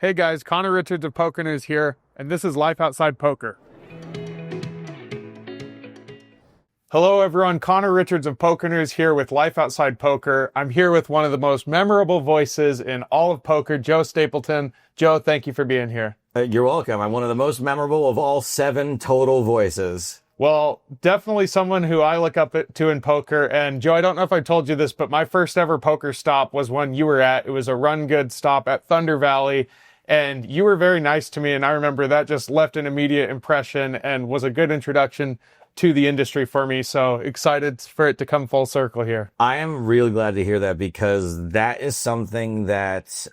Hey guys, Connor Richards of PokerNews here, and this is Life Outside Poker. Hello everyone, Connor Richards of PokerNews here with Life Outside Poker. I'm here with one of the most memorable voices in all of poker, Joe Stapleton. Joe, thank you for being here. You're welcome. I'm one of the most memorable of all 7 total voices. Well, definitely someone who I look up to in poker. And Joe, I don't know if I told you this, but my first ever poker stop was one you were at. It was a RunGood stop at Thunder Valley. And you were very nice to me, and I remember that just left an immediate impression and was a good introduction to the industry for me. So excited for it to come full circle here. I am really glad to hear that, because that is something that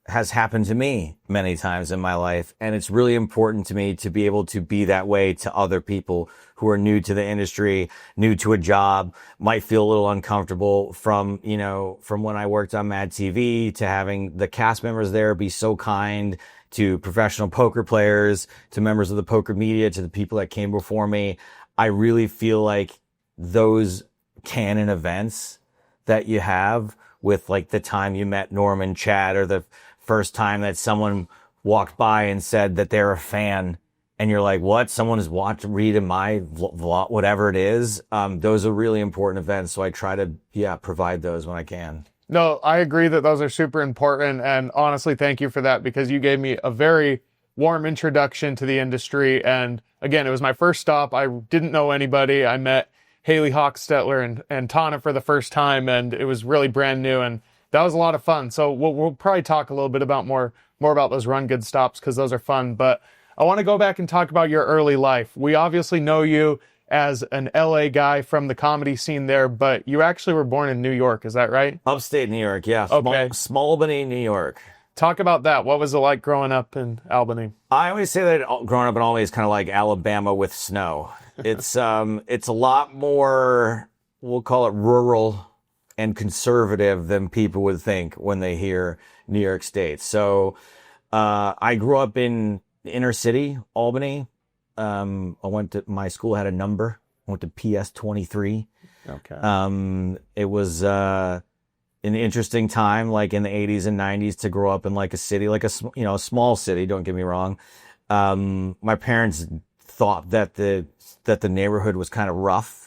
has happened to me many times in my life. And it's really important to me to be able to be that way to other people who are new to the industry, new to a job, might feel a little uncomfortable from when I worked on MADtv, to having the cast members there be so kind, to professional poker players, to members of the poker media, to the people that came before me. I really feel like those canon events that you have, with like the time you met Norm and Chad, or the first time that someone walked by and said that they're a fan, and you're like, what? Someone is reading my vlog, whatever it is. Those are really important events. So I try to, provide those when I can. No, I agree that those are super important. And honestly, thank you for that, because you gave me a very warm introduction to the industry. And again, it was my first stop. I didn't know anybody. I met Haley Hochstetler and Tana for the first time, and it was really brand new. And that was a lot of fun. So we'll probably talk a little bit about more about those RunGood stops, because those are fun. But I want to go back and talk about your early life. We obviously know you as an LA guy from the comedy scene there, but you actually were born in New York. Is that right? Upstate New York, yeah. Okay. Small Albany, New York. Talk about that. What was it like growing up in Albany? I always say that growing up in Albany is kind of like Alabama with snow. It's a lot more, we'll call it rural and conservative than people would think when they hear New York State. So I grew up in inner city, Albany. My school had a number. I went to PS 23. Okay. It was an interesting time, like in the 80s and 90s, to grow up in like a city, like a small city. Don't get me wrong. My parents thought that the neighborhood was kind of rough.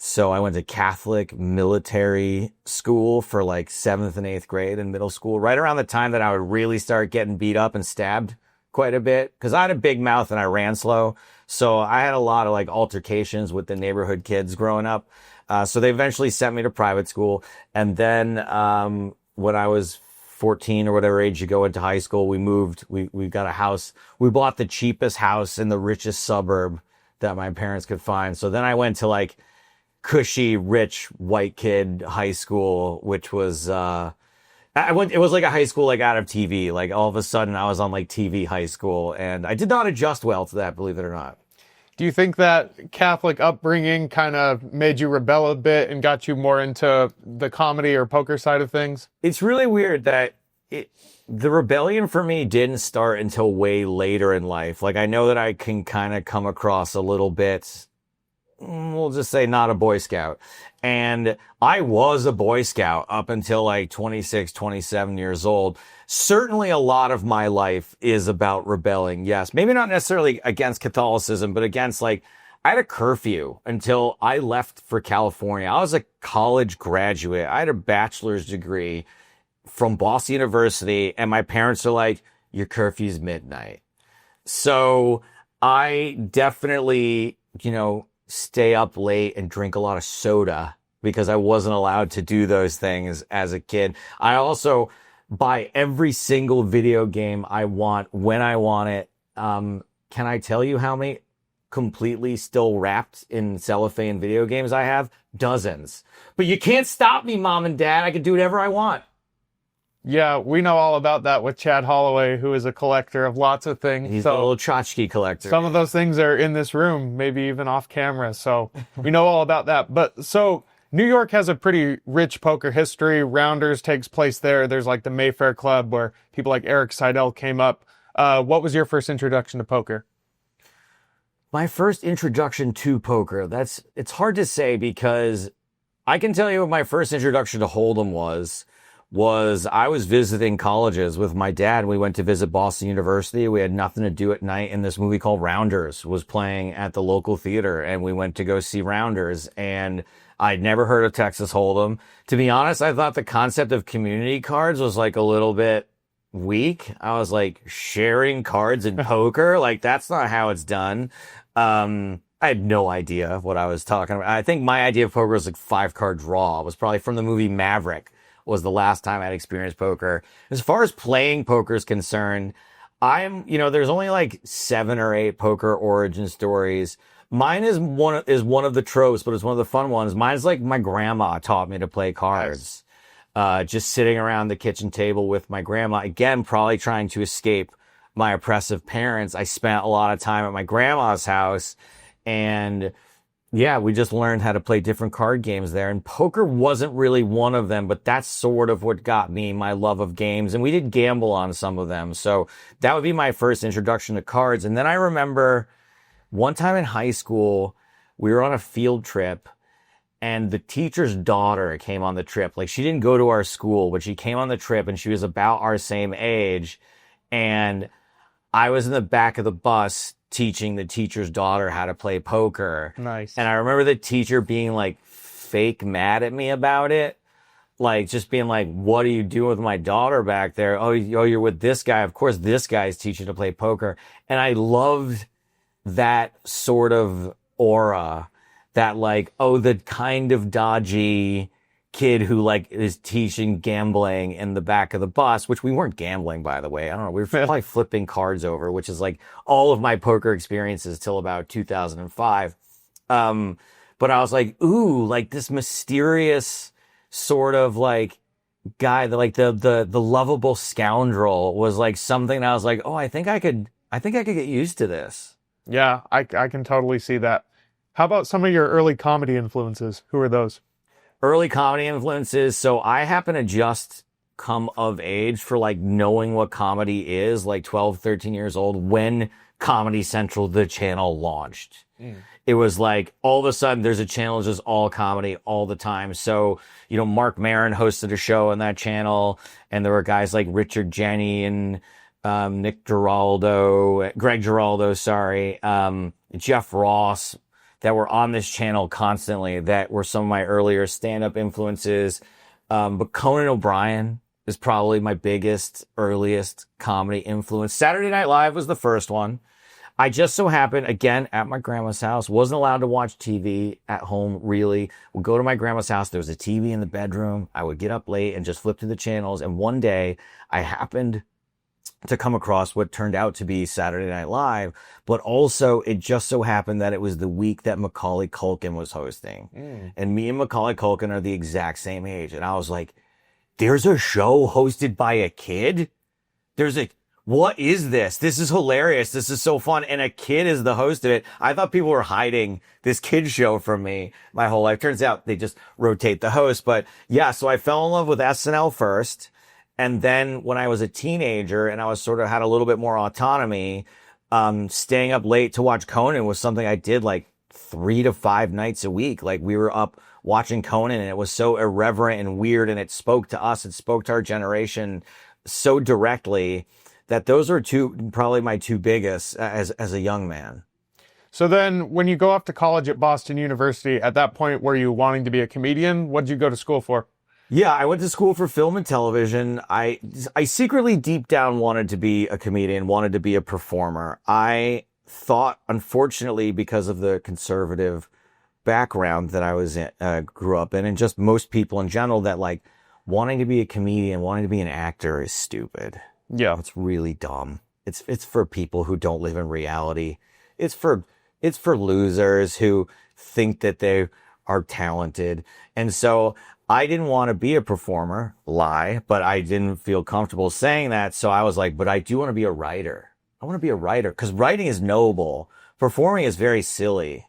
So I went to Catholic military school for like 7th and 8th grade in middle school, right around the time that I would really start getting beat up and stabbed quite a bit, because I had a big mouth and I ran slow. So I had a lot of like altercations with the neighborhood kids growing up. So they eventually sent me to private school. And then when I was 14 or whatever age you go into high school, we moved. We got a house. We bought the cheapest house in the richest suburb that my parents could find. So then I went to like cushy, rich, white kid high school, which was, it was like a high school, like out of TV. Like all of a sudden I was on like TV high school, and I did not adjust well to that, believe it or not. Do you think that Catholic upbringing kind of made you rebel a bit and got you more into the comedy or poker side of things? It's really weird that the rebellion for me didn't start until way later in life. Like I know that I can kind of come across a little bit, we'll just say, not a Boy Scout. And I was a Boy Scout up until like 26, 27 years old. Certainly a lot of my life is about rebelling. Yes. Maybe not necessarily against Catholicism, but against, like, I had a curfew until I left for California. I was a college graduate. I had a bachelor's degree from Boston University, and my parents are like, your curfew's midnight. So I definitely, stay up late and drink a lot of soda because I wasn't allowed to do those things as a kid. I also buy every single video game I want when I want it. Can I tell you how many completely still wrapped in cellophane video games I have? Dozens. But you can't stop me, Mom and Dad. I can do whatever I want. Yeah, we know all about that with Chad Holloway, who is a collector of lots of things. He's a little tchotchke collector. Some of those things are in this room, maybe even off camera. So we know all about that. But so New York has a pretty rich poker history. Rounders takes place there. There's like the Mayfair Club where people like Eric Seidel came up. What was your first introduction to poker? My first introduction to poker, it's hard to say, because I can tell you what my first introduction to Hold'em was was I was visiting colleges with my dad. We went to visit Boston University. We had nothing to do at night, and this movie called Rounders was playing at the local theater, and we went to go see Rounders, and I'd never heard of Texas Hold'em. To be honest, I thought the concept of community cards was like a little bit weak. I was like, sharing cards in poker? Like, that's not how it's done. I had no idea what I was talking about. I think my idea of poker was like 5-card draw. It was probably from the movie Maverick, was the last time I'd experienced poker. As far as playing poker is concerned, there's only like 7 or 8 poker origin stories. Mine is one of the tropes, but it's one of the fun ones. Mine's like my grandma taught me to play cards. Nice. Just sitting around the kitchen table with my grandma. Again, probably trying to escape my oppressive parents. I spent a lot of time at my grandma's house, and yeah, we just learned how to play different card games there. And poker wasn't really one of them, but that's sort of what got me my love of games. And we did gamble on some of them. So that would be my first introduction to cards. And then I remember one time in high school, we were on a field trip, and the teacher's daughter came on the trip. Like, she didn't go to our school, but she came on the trip, and she was about our same age. And I was in the back of the bus teaching the teacher's daughter how to play poker. Nice. And I remember the teacher being like fake mad at me about it. Like, just being like, what are you doing with my daughter back there? Oh, you're with this guy. Of course, this guy's teaching to play poker. And I loved that sort of aura, that like, oh, the kind of dodgy kid who like is teaching gambling in the back of the bus, which we weren't gambling, by the way. I don't know. We were probably flipping cards over, which is like all of my poker experiences till about 2005. But I was like, ooh, like this mysterious sort of like guy, the lovable scoundrel was like something I was like, oh, I think I could get used to this. Yeah, I can totally see that. How about some of your early comedy influences? Who are those? Early comedy influences. So I happen to just come of age for like knowing what comedy is, like 12, 13 years old, when Comedy Central, the channel, launched. It was like all of a sudden there's a channel just all comedy all the time. So, Mark Maron hosted a show on that channel, and there were guys like Richard Jenny and Greg Giraldo, Jeff Ross, that were on this channel constantly, that were some of my earlier stand-up influences. But Conan O'Brien is probably my biggest, earliest comedy influence. Saturday Night Live was the first one. I just so happened, again, at my grandma's house, wasn't allowed to watch TV at home, really. Would go to my grandma's house. There was a TV in the bedroom. I would get up late and just flip through the channels. And one day I happened to come across what turned out to be Saturday Night Live, but also it just so happened that it was the week that Macaulay Culkin was hosting. And me and Macaulay Culkin are the exact same age. And I was like, there's a show hosted by a kid? What is this? This is hilarious. This is so fun. And a kid is the host of it. I thought people were hiding this kid show from me my whole life. Turns out they just rotate the host. But yeah, so I fell in love with SNL first. And then when I was a teenager and I was sort of had a little bit more autonomy, staying up late to watch Conan was something I did like 3 to 5 nights a week. Like, we were up watching Conan, and it was so irreverent and weird, and it spoke to us. It spoke to our generation so directly that those are probably my two biggest as a young man. So then when you go off to college at Boston University, at that point, were you wanting to be a comedian? What did you go to school for? Yeah, I went to school for film and television. I secretly deep down wanted to be a comedian, wanted to be a performer. I thought, unfortunately, because of the conservative background that I was in, grew up in, and just most people in general, that like wanting to be a comedian, wanting to be an actor is stupid. Yeah. It's really dumb. It's for people who don't live in reality. It's for losers who think that they are talented. And so I didn't want to be a performer, but I didn't feel comfortable saying that. So I was like, but I do want to be a writer. I want to be a writer because writing is noble. Performing is very silly.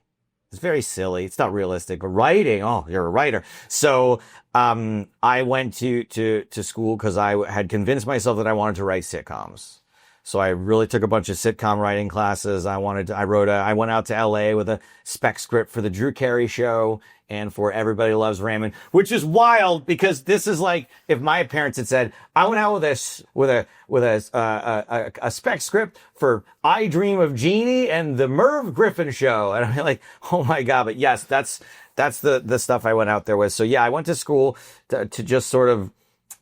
It's very silly. It's not realistic. But writing, oh, you're a writer. So I went to school because I had convinced myself that I wanted to write sitcoms. So I really took a bunch of sitcom writing classes. I went out to LA with a spec script for the Drew Carey Show and for Everybody Loves Raymond, which is wild because this is like if my parents had said, I went out with a spec script for I Dream of Jeannie and the Merv Griffin Show. And I'm like, oh my God. But yes, that's the stuff I went out there with. So yeah, I went to school to just sort of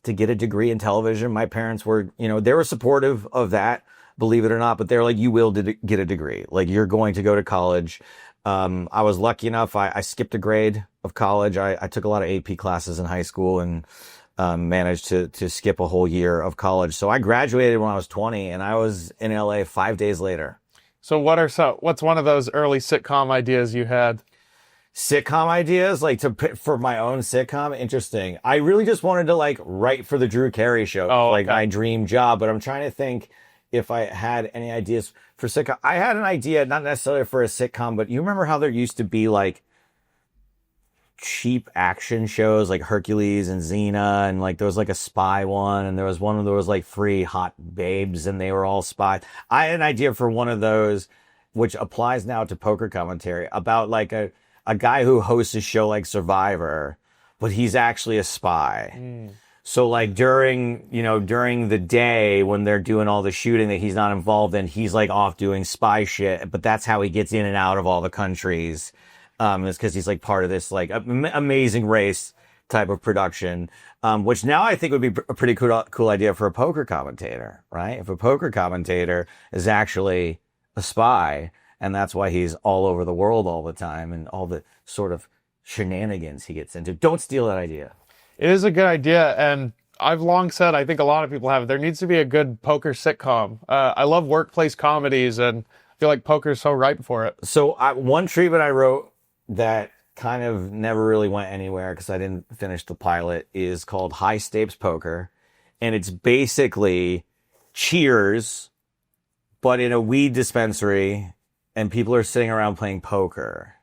to get a degree in television. My parents were, they were supportive of that, believe it or not, but they're like, you will get a degree. Like you're going to go to college. I was lucky enough. I skipped a grade of college. I took a lot of AP classes in high school and, managed to skip a whole year of college. So I graduated when I was 20 and I was in LA 5 days later. So what's one of those early sitcom ideas you had? Sitcom ideas, like for my own sitcom. Interesting. I really just wanted to like write for the Drew Carey Show, like my dream job. But I'm trying to think if I had any ideas for sitcom. I had an idea, not necessarily for a sitcom, but you remember how there used to be like cheap action shows like Hercules and Xena, and like there was like a spy one, and there was one that was like free hot babes, and they were all spies. I had an idea for one of those, which applies now to poker commentary, about like a guy who hosts a show like Survivor, but he's actually a spy. So like during the day when they're doing all the shooting that he's not involved in, he's like off doing spy shit, but that's how he gets in and out of all the countries. It's because he's like part of this like Amazing Race type of production, which now I think would be a pretty cool idea for a poker commentator, right? If a poker commentator is actually a spy, and that's why he's all over the world all the time and all the sort of shenanigans he gets into. Don't steal that idea. It is a good idea, and I've long said, I think a lot of people have, there needs to be a good poker sitcom. I love workplace comedies, and I feel like poker's so ripe for it. So one treatment I wrote that kind of never really went anywhere because I didn't finish the pilot is called High Stakes Poker, and it's basically Cheers, but in a weed dispensary, and people are sitting around playing poker.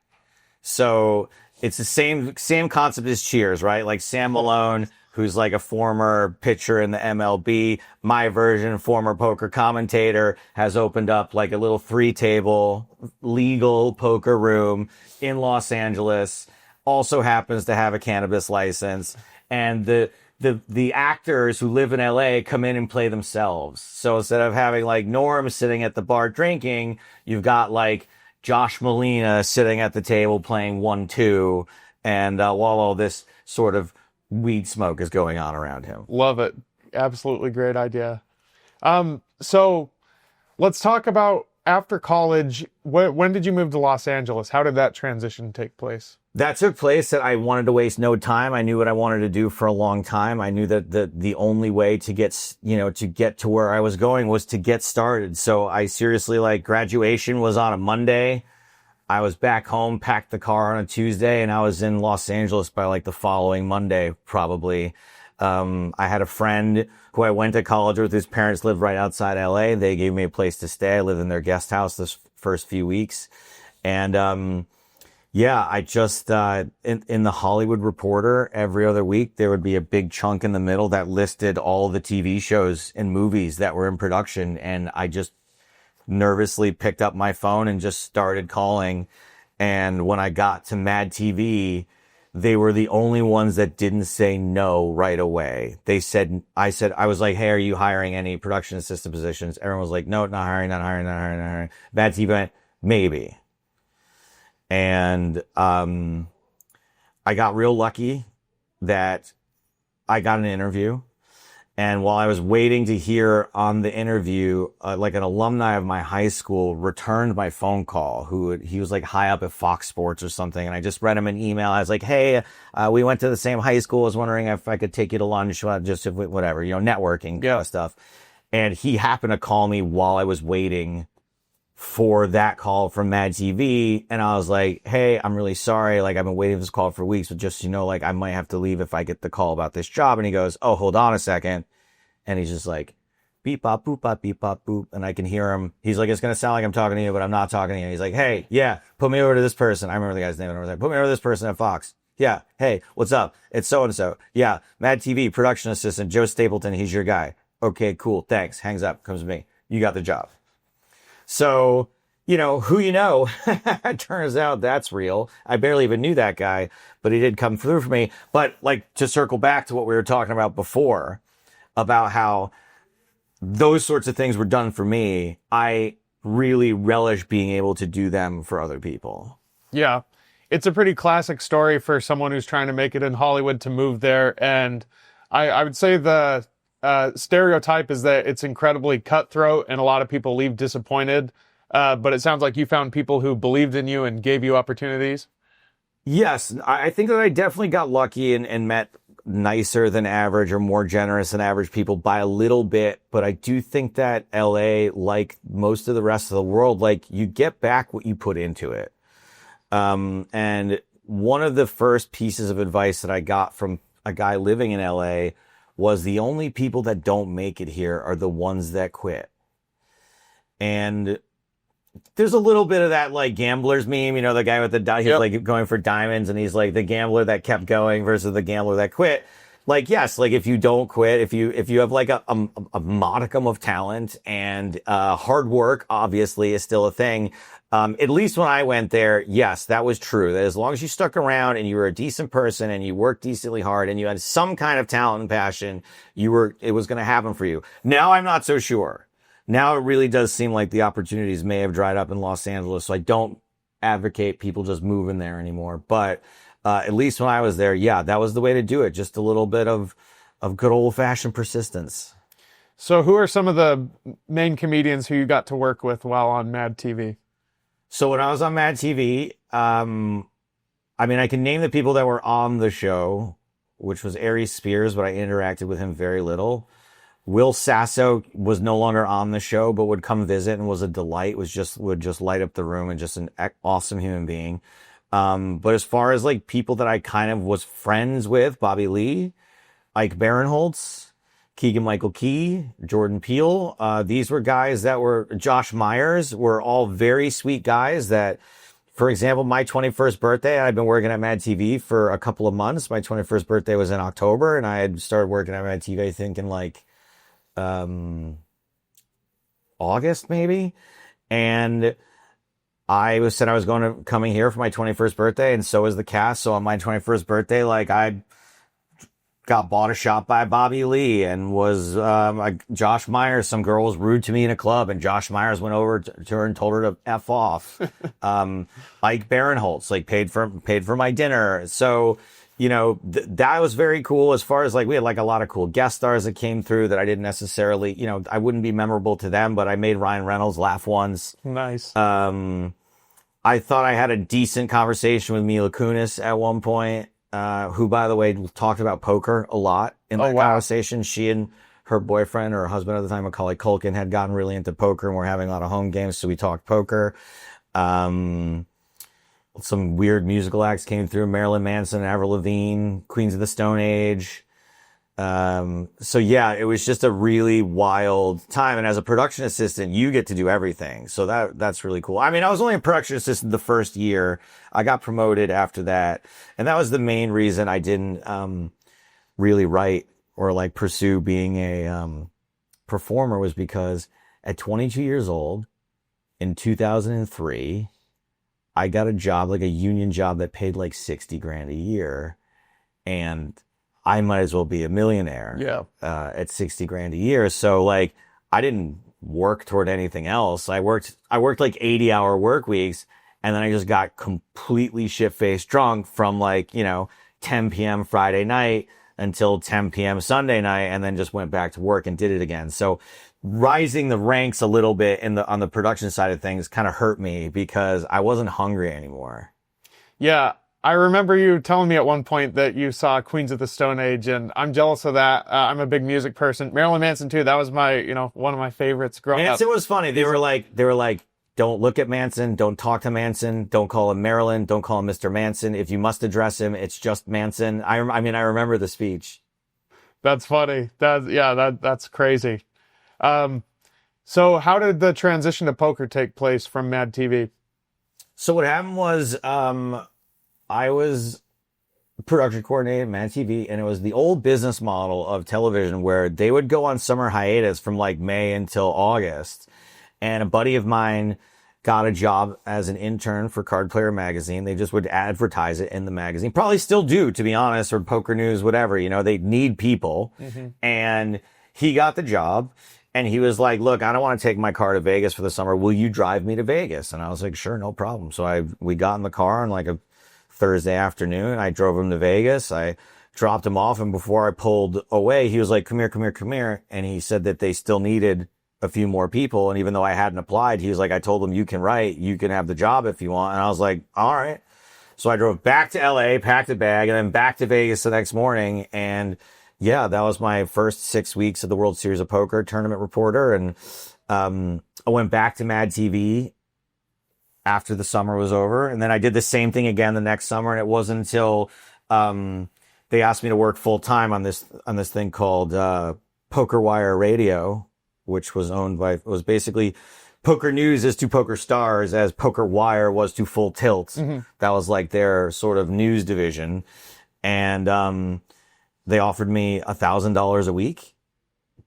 So it's the same concept as Cheers, right? Like Sam Malone, who's like a former pitcher in the MLB, my version, former poker commentator, has opened up like a little 3-table legal poker room in Los Angeles, also happens to have a cannabis license. And the actors who live in LA come in and play themselves. So instead of having like Norm sitting at the bar drinking, you've got like Josh Molina sitting at the table playing 1-2, and while all this sort of weed smoke is going on around him. Love it. Absolutely great idea. So let's talk about after college. When did you move to Los Angeles? How did that transition take place? That took place that I wanted to waste no time. I knew what I wanted to do for a long time. I knew that the only way to get to where I was going was to get started. So I seriously, like, graduation was on a Monday. I was back home, packed the car on a Tuesday, and I was in Los Angeles by like the following Monday, probably. I had a friend who I went to college with whose parents lived right outside LA. They gave me a place to stay. I lived in their guest house this first few weeks. And, yeah, I just, in the Hollywood Reporter, every other week, there would be a big chunk in the middle that listed all the TV shows and movies that were in production. And I just nervously picked up my phone and just started calling. And when I got to MADtv, they were the only ones that didn't say no right away. I was like, hey, are you hiring any production assistant positions? Everyone was like, no, not hiring. MADtv went, maybe. And I got real lucky that I got an interview. And while I was waiting to hear on the interview, like an alumni of my high school returned my phone call. He was like high up at Fox Sports or something. And I just read him an email. I was like, hey, we went to the same high school. I was wondering if I could take you to lunch, just whatever, networking kind of stuff. And he happened to call me while I was waiting for that call from MADtv. And I was like, hey, I'm really sorry. Like, I've been waiting for this call for weeks, but just, like, I might have to leave if I get the call about this job. And he goes, oh, hold on a second. And he's just like, beep, bop, boop, bop, beep, bop, boop. And I can hear him. He's like, it's going to sound like I'm talking to you, but I'm not talking to you. He's like, hey, yeah, put me over to this person. I remember the guy's name. And I was like, put me over to this person at Fox. Yeah. Hey, what's up? It's so-and-so. Yeah. MADtv production assistant, Joe Stapleton. He's your guy. Okay, cool. Thanks. Hangs up. Comes to me. you got the job. So, who it turns out that's real. I barely even knew that guy, but he did come through for me. But like, to circle back to what we were talking about before, about how those sorts of things were done for me, I really relish being able to do them for other people. Yeah. It's a pretty classic story for someone who's trying to make it in Hollywood to move there. And I would say the stereotype is that it's incredibly cutthroat and a lot of people leave disappointed. But it sounds like you found people who believed in you and gave you opportunities. Yes, I think that I definitely got lucky and met nicer than average or more generous than average people by a little bit. But I do think that LA, like most of the rest of the world, like, you get back what you put into it. And one of the first pieces of advice that I got from a guy living in LA was the only people that don't make it here are the ones that quit. And there's a little bit of that, like, gamblers meme, the guy with he's like going for diamonds and he's like the gambler that kept going versus the gambler that quit. Like, yes, like, if you don't quit, if you have like a modicum of talent and, hard work obviously is still a thing. At least when I went there, yes, that was true. That as long as you stuck around and you were a decent person and you worked decently hard and you had some kind of talent and passion, it was going to happen for you. Now I'm not so sure. Now it really does seem like the opportunities may have dried up in Los Angeles. So I don't advocate people just moving there anymore. But, at least when I was there, yeah, that was the way to do it. Just a little bit of good old fashioned persistence. So who are some of the main comedians who you got to work with while on MADtv? So when I was on MADtv, I can name the people that were on the show, which was Aries Spears, but I interacted with him very little. Will Sasso was no longer on the show, but would come visit and was a delight, would just light up the room and just an awesome human being. But as far as like people that I kind of was friends with, Bobby Lee, Ike Barinholtz, Keegan-Michael Key, Jordan Peele. These were guys that were, Josh Myers, were all very sweet guys that, for example, my 21st birthday, I'd been working at MADtv for a couple of months. My 21st birthday was in October and I had started working at MADtv, I think in like, August maybe. And I said I was coming here for my 21st birthday, and so was the cast. So on my 21st birthday, like, I got bought a shot by Bobby Lee and was, Josh Myers, some girl was rude to me in a club and Josh Myers went over to her and told her to F off. Ike Barinholtz, like, paid for my dinner. So, that was very cool. As far as like, we had like a lot of cool guest stars that came through that I didn't necessarily, I wouldn't be memorable to them, but I made Ryan Reynolds laugh once. Nice. I thought I had a decent conversation with Mila Kunis at one point, who, by the way, talked about poker a lot in that conversation. She and her boyfriend or her husband at the time, Macaulay Culkin, had gotten really into poker and were having a lot of home games. So we talked poker. Some weird musical acts came through: Marilyn Manson, Avril Lavigne, Queens of the Stone Age. So yeah, it was just a really wild time. And as a production assistant, you get to do everything. So that's really cool. I was only a production assistant the first year. I got promoted after that. And that was the main reason I didn't, really write or like pursue being a, performer, was because at 22 years old in 2003, I got a job, like a union job that paid like $60,000 a year. And I might as well be a millionaire at $60,000 a year. So like, I didn't work toward anything else. I worked like 80-hour work weeks, and then I just got completely shit-faced drunk from like, 10 p.m. Friday night until 10 p.m. Sunday night, and then just went back to work and did it again. So rising the ranks a little bit on the production side of things kind of hurt me because I wasn't hungry anymore. Yeah. I remember you telling me at one point that you saw Queens of the Stone Age, and I'm jealous of that. I'm a big music person. Marilyn Manson too. That was my, one of my favorites growing up. Manson was funny. They were like, don't look at Manson. Don't talk to Manson. Don't call him Marilyn. Don't call him Mr. Manson. If you must address him, it's just Manson. I remember the speech. That's funny. That's crazy. So how did the transition to poker take place from MADtv? So what happened was, I was production coordinator at MADtv, and it was the old business model of television where they would go on summer hiatus from like May until August. And a buddy of mine got a job as an intern for Card Player magazine. They just would advertise it in the magazine. Probably still do, to be honest, or PokerNews, whatever. You know, they need people. And he got the job. And he was like, look, I don't want to take my car to Vegas for the summer. Will you drive me to Vegas? And I was like, sure, no problem. So we got in the car on like a Thursday afternoon. I drove him to Vegas. I dropped him off. And before I pulled away, he was like, come here, come here, come here. And he said that they still needed a few more people. And even though I hadn't applied, he was like, I told them, you can write, you can have the job if you want. And I was like, all right. So I drove back to LA, packed a bag, and then back to Vegas the next morning. And yeah, that was my first 6 weeks of the World Series of Poker tournament reporter. And I went back to MADtv after the summer was over. And then I did the same thing again the next summer. And it wasn't until they asked me to work full time on this thing called Poker Wire Radio, which was owned by, it was basically PokerNews is to PokerStars as Poker Wire was to Full Tilt. That was like their sort of news division. And they offered me $1,000 a week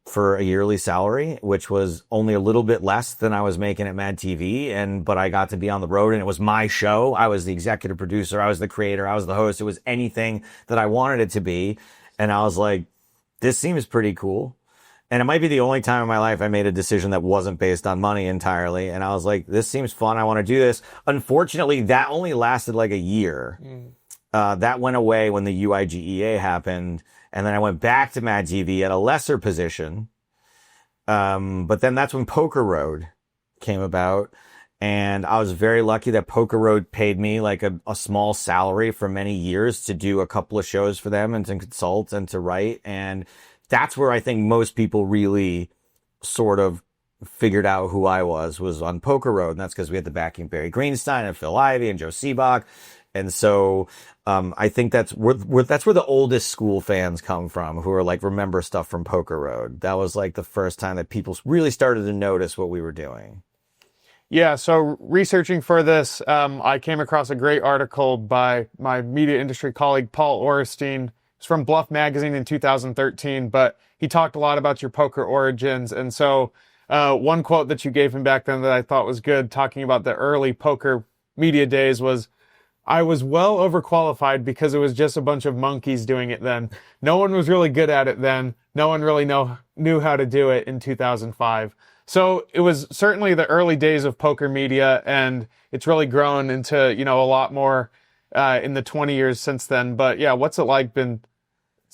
for a yearly salary, which was only a little bit less than I was making at MADtv. But I got to be on the road, and it was my show. I was the executive producer. I was the creator. I was the host. It was anything that I wanted it to be. And I was like, this seems pretty cool. And it might be the only time in my life I made a decision that wasn't based on money entirely. And I was like, this seems fun. I want to do this. Unfortunately, that only lasted like a year. That went away when the UIGEA happened. And then I went back to MADtv at a lesser position. But then that's when PokerRoad came about. And I was very lucky that PokerRoad paid me like a small salary for many years to do a couple of shows for them and to consult and to write. And that's where I think most people really sort of figured out who I was on PokerRoad. And that's because we had the backing of Barry Greenstein and Phil Ivey and Joe Seabach. And so I think that's where the oldest school fans come from, who are like, remember stuff from PokerRoad. That was like the first time that people really started to notice what we were doing. Yeah, so researching for this, I came across a great article by my media industry colleague, Paul Orestein. It's from Bluff Magazine in 2013, but he talked a lot about your poker origins. And so one quote that you gave him back then that I thought was good, talking about the early poker media days, was, I was well overqualified because it was just a bunch of monkeys doing it then. No one was really good at it then. No one really knew how to do it in 2005. So it was certainly the early days of poker media, and it's really grown into, you know, a lot more in the 20 years since then. But yeah, what's it like been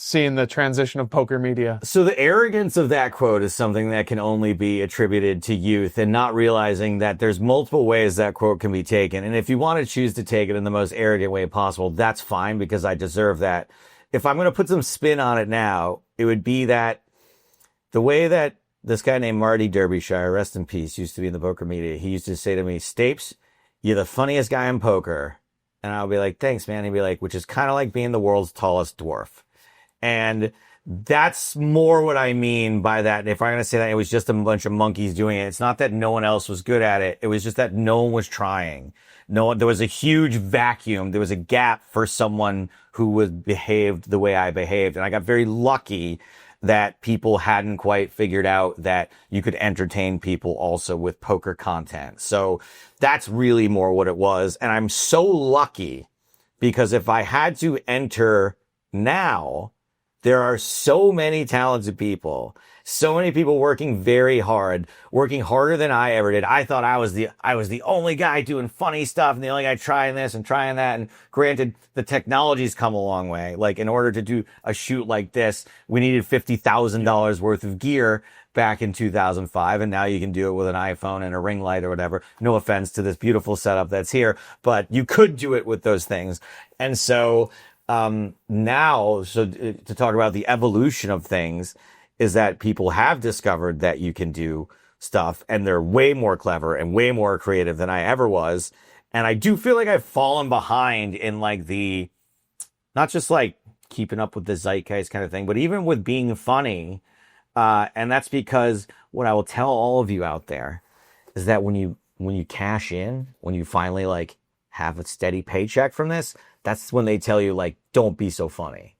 seeing the transition of poker media? So the arrogance of that quote is something that can only be attributed to youth and not realizing that there's multiple ways that quote can be taken. And if you want to choose to take it in the most arrogant way possible, that's fine, because I deserve that. If I'm going to put some spin on it now, it would be that the way that this guy named Marty Derbyshire, rest in peace, used to be in the poker media, he used to say to me, Stapes, you're the funniest guy in poker. And I'll be like, thanks, man. He'd be like, which is kind of like being the world's tallest dwarf. And that's more what I mean by that. If I'm going to say that it was just a bunch of monkeys doing it, it's not that no one else was good at it. It was just that no one was trying. There was a huge vacuum. There was a gap for someone who was behaved the way I behaved. And I got very lucky that people hadn't quite figured out that you could entertain people also with poker content. So that's really more what it was. And I'm so lucky, because if I had to enter now, there are so many talented people, so many people working very hard, working harder than I ever did. I thought I was the only guy doing funny stuff and the only guy trying this and trying that. And granted, the technology's come a long way. Like, in order to do a shoot like this, we needed $50,000 worth of gear back in 2005. And now you can do it with an iPhone and a ring light or whatever. No offense to this beautiful setup that's here, but you could do it with those things. And so, now, so to talk about the evolution of things, is that people have discovered that you can do stuff, and they're way more clever and way more creative than I ever was. And I do feel like I've fallen behind in like the, not just like keeping up with the zeitgeist kind of thing, but even with being funny. And that's because what I will tell all of you out there is that when you cash in, when you finally like have a steady paycheck from this, that's when they tell you, like, don't be so funny.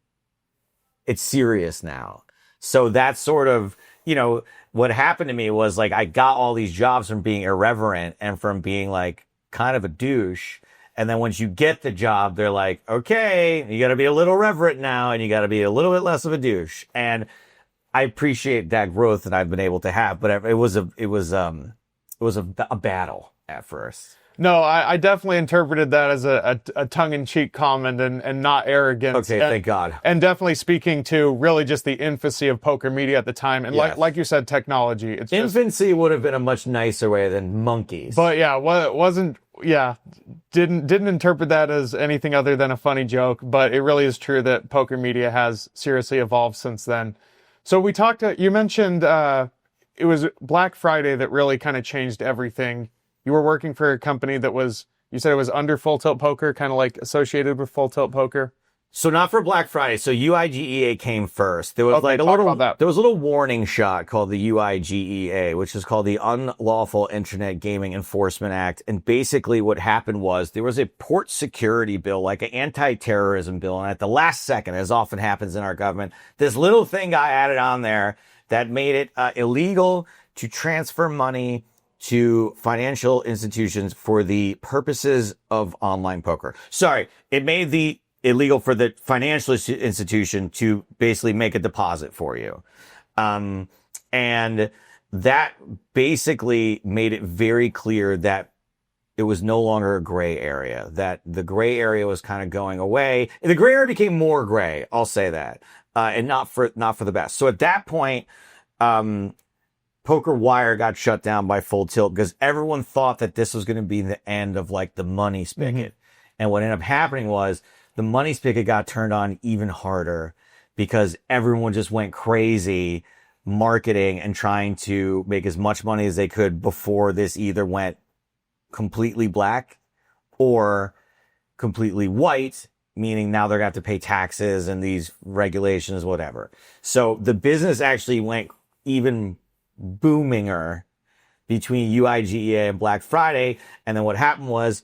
It's serious now. So that's sort of, you know, what happened to me was, like, I got all these jobs from being irreverent and from being, like, kind of a douche. And then once you get the job, they're like, okay, you got to be a little reverent now, and you got to be a little bit less of a douche. And I appreciate that growth that I've been able to have, but it was a battle at first. No, I definitely interpreted that as a tongue-in-cheek comment and not arrogance. Okay, thank God. And definitely speaking to really just the infancy of poker media at the time. And Yes. like you said, technology. It's Infancy would have been a much nicer way than monkeys. But yeah, didn't interpret that as anything other than a funny joke. But it really is true that poker media has seriously evolved since then. So you mentioned it was Black Friday that really kind of changed everything. You were working for a company that you said it was under Full Tilt Poker, kind of like associated with Full Tilt Poker. So not for Black Friday. So UIGEA came first. There was Okay, like there was a little warning shot called the UIGEA, which is called the Unlawful Internet Gaming Enforcement Act. And basically what happened was there was a port security bill, like an anti-terrorism bill. And at the last second, as often happens in our government, this little thing got added on there that made it illegal to transfer money to financial institutions for the purposes of online poker. Sorry, it made the illegal for the financial institution to basically make a deposit for you. And that basically made it very clear that it was no longer a gray area, that the gray area was kind of going away. The gray area became more gray, I'll say that, and not for the best. So at that point, Poker Wire got shut down by Full Tilt because everyone thought that this was going to be the end of like the money spigot. And what ended up happening was the money spigot got turned on even harder because everyone just went crazy marketing and trying to make as much money as they could before this either went completely black or completely white, meaning now they're going to have to pay taxes and these regulations, whatever. So the business actually went even boominger between UIGEA and Black Friday. And then what happened was,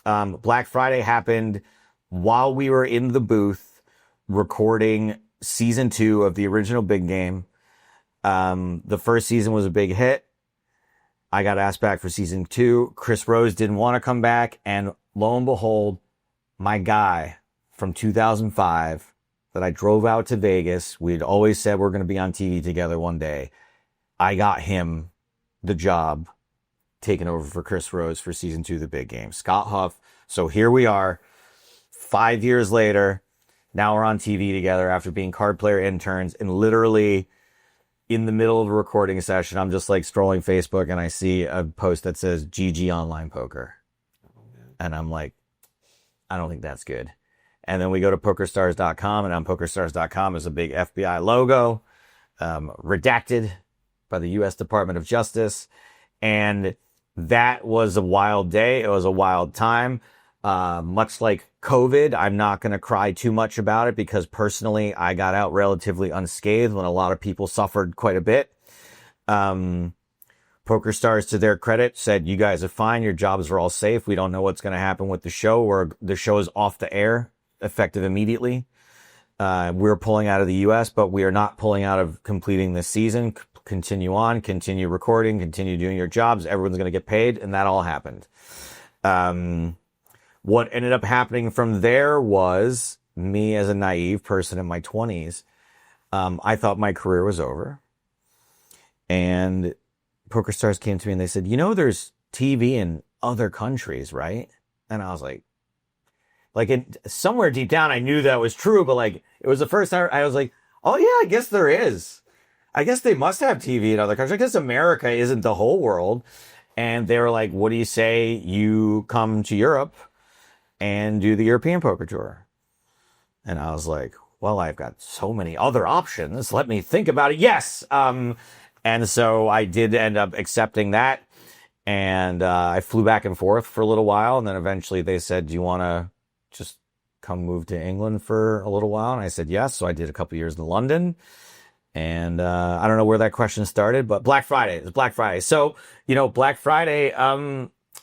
Black Friday happened while we were in the booth recording season 2 of the original Big Game. The first season was a big hit. I got asked back for season 2. Chris Rose didn't want to come back. And lo and behold, my guy from 2005 that I drove out to Vegas, we'd always said we're going to be on TV together one day. I got him the job taking over for Chris Rose for season 2 of the Big Game. Scott Huff. So here we are 5 years later. Now we're on TV together after being card player interns, and literally in the middle of a recording session, I'm just like scrolling Facebook and I see a post that says GG Online Poker. And I'm like, I don't think that's good. And then we go to PokerStars.com, and on PokerStars.com is a big FBI logo, redacted by the U.S. Department of Justice. And that was a wild day. It was a wild time. Much like COVID, I'm not going to cry too much about it because personally, I got out relatively unscathed when a lot of people suffered quite a bit. PokerStars, to their credit, said, you guys are fine. Your jobs are all safe. We don't know what's going to happen with the show, or the show is off the air, effective immediately. We're pulling out of the U.S., but we are not pulling out of completing this season. Continue on, continue recording, continue doing your jobs. Everyone's going to get paid. And that all happened. What ended up happening from there was me, as a naive person in my 20s. I thought my career was over. And PokerStars came to me and they said, you know, there's TV in other countries, right? And I was like, somewhere deep down, I knew that was true, but like, it was the first time I was like, oh yeah, I guess there is. I guess they must have TV in other countries. I guess America isn't the whole world. And they were like, what do you say you come to Europe and do the European Poker Tour? And I was like, well, I've got so many other options. Let me think about it. Yes. And so I did end up accepting that. And I flew back and forth for a little while. And then eventually they said, do you want to just come move to England for a little while? And I said, yes. So I did a couple years in London. And I don't know where that question started, but Black Friday. It was Black Friday. So, you know, Black Friday,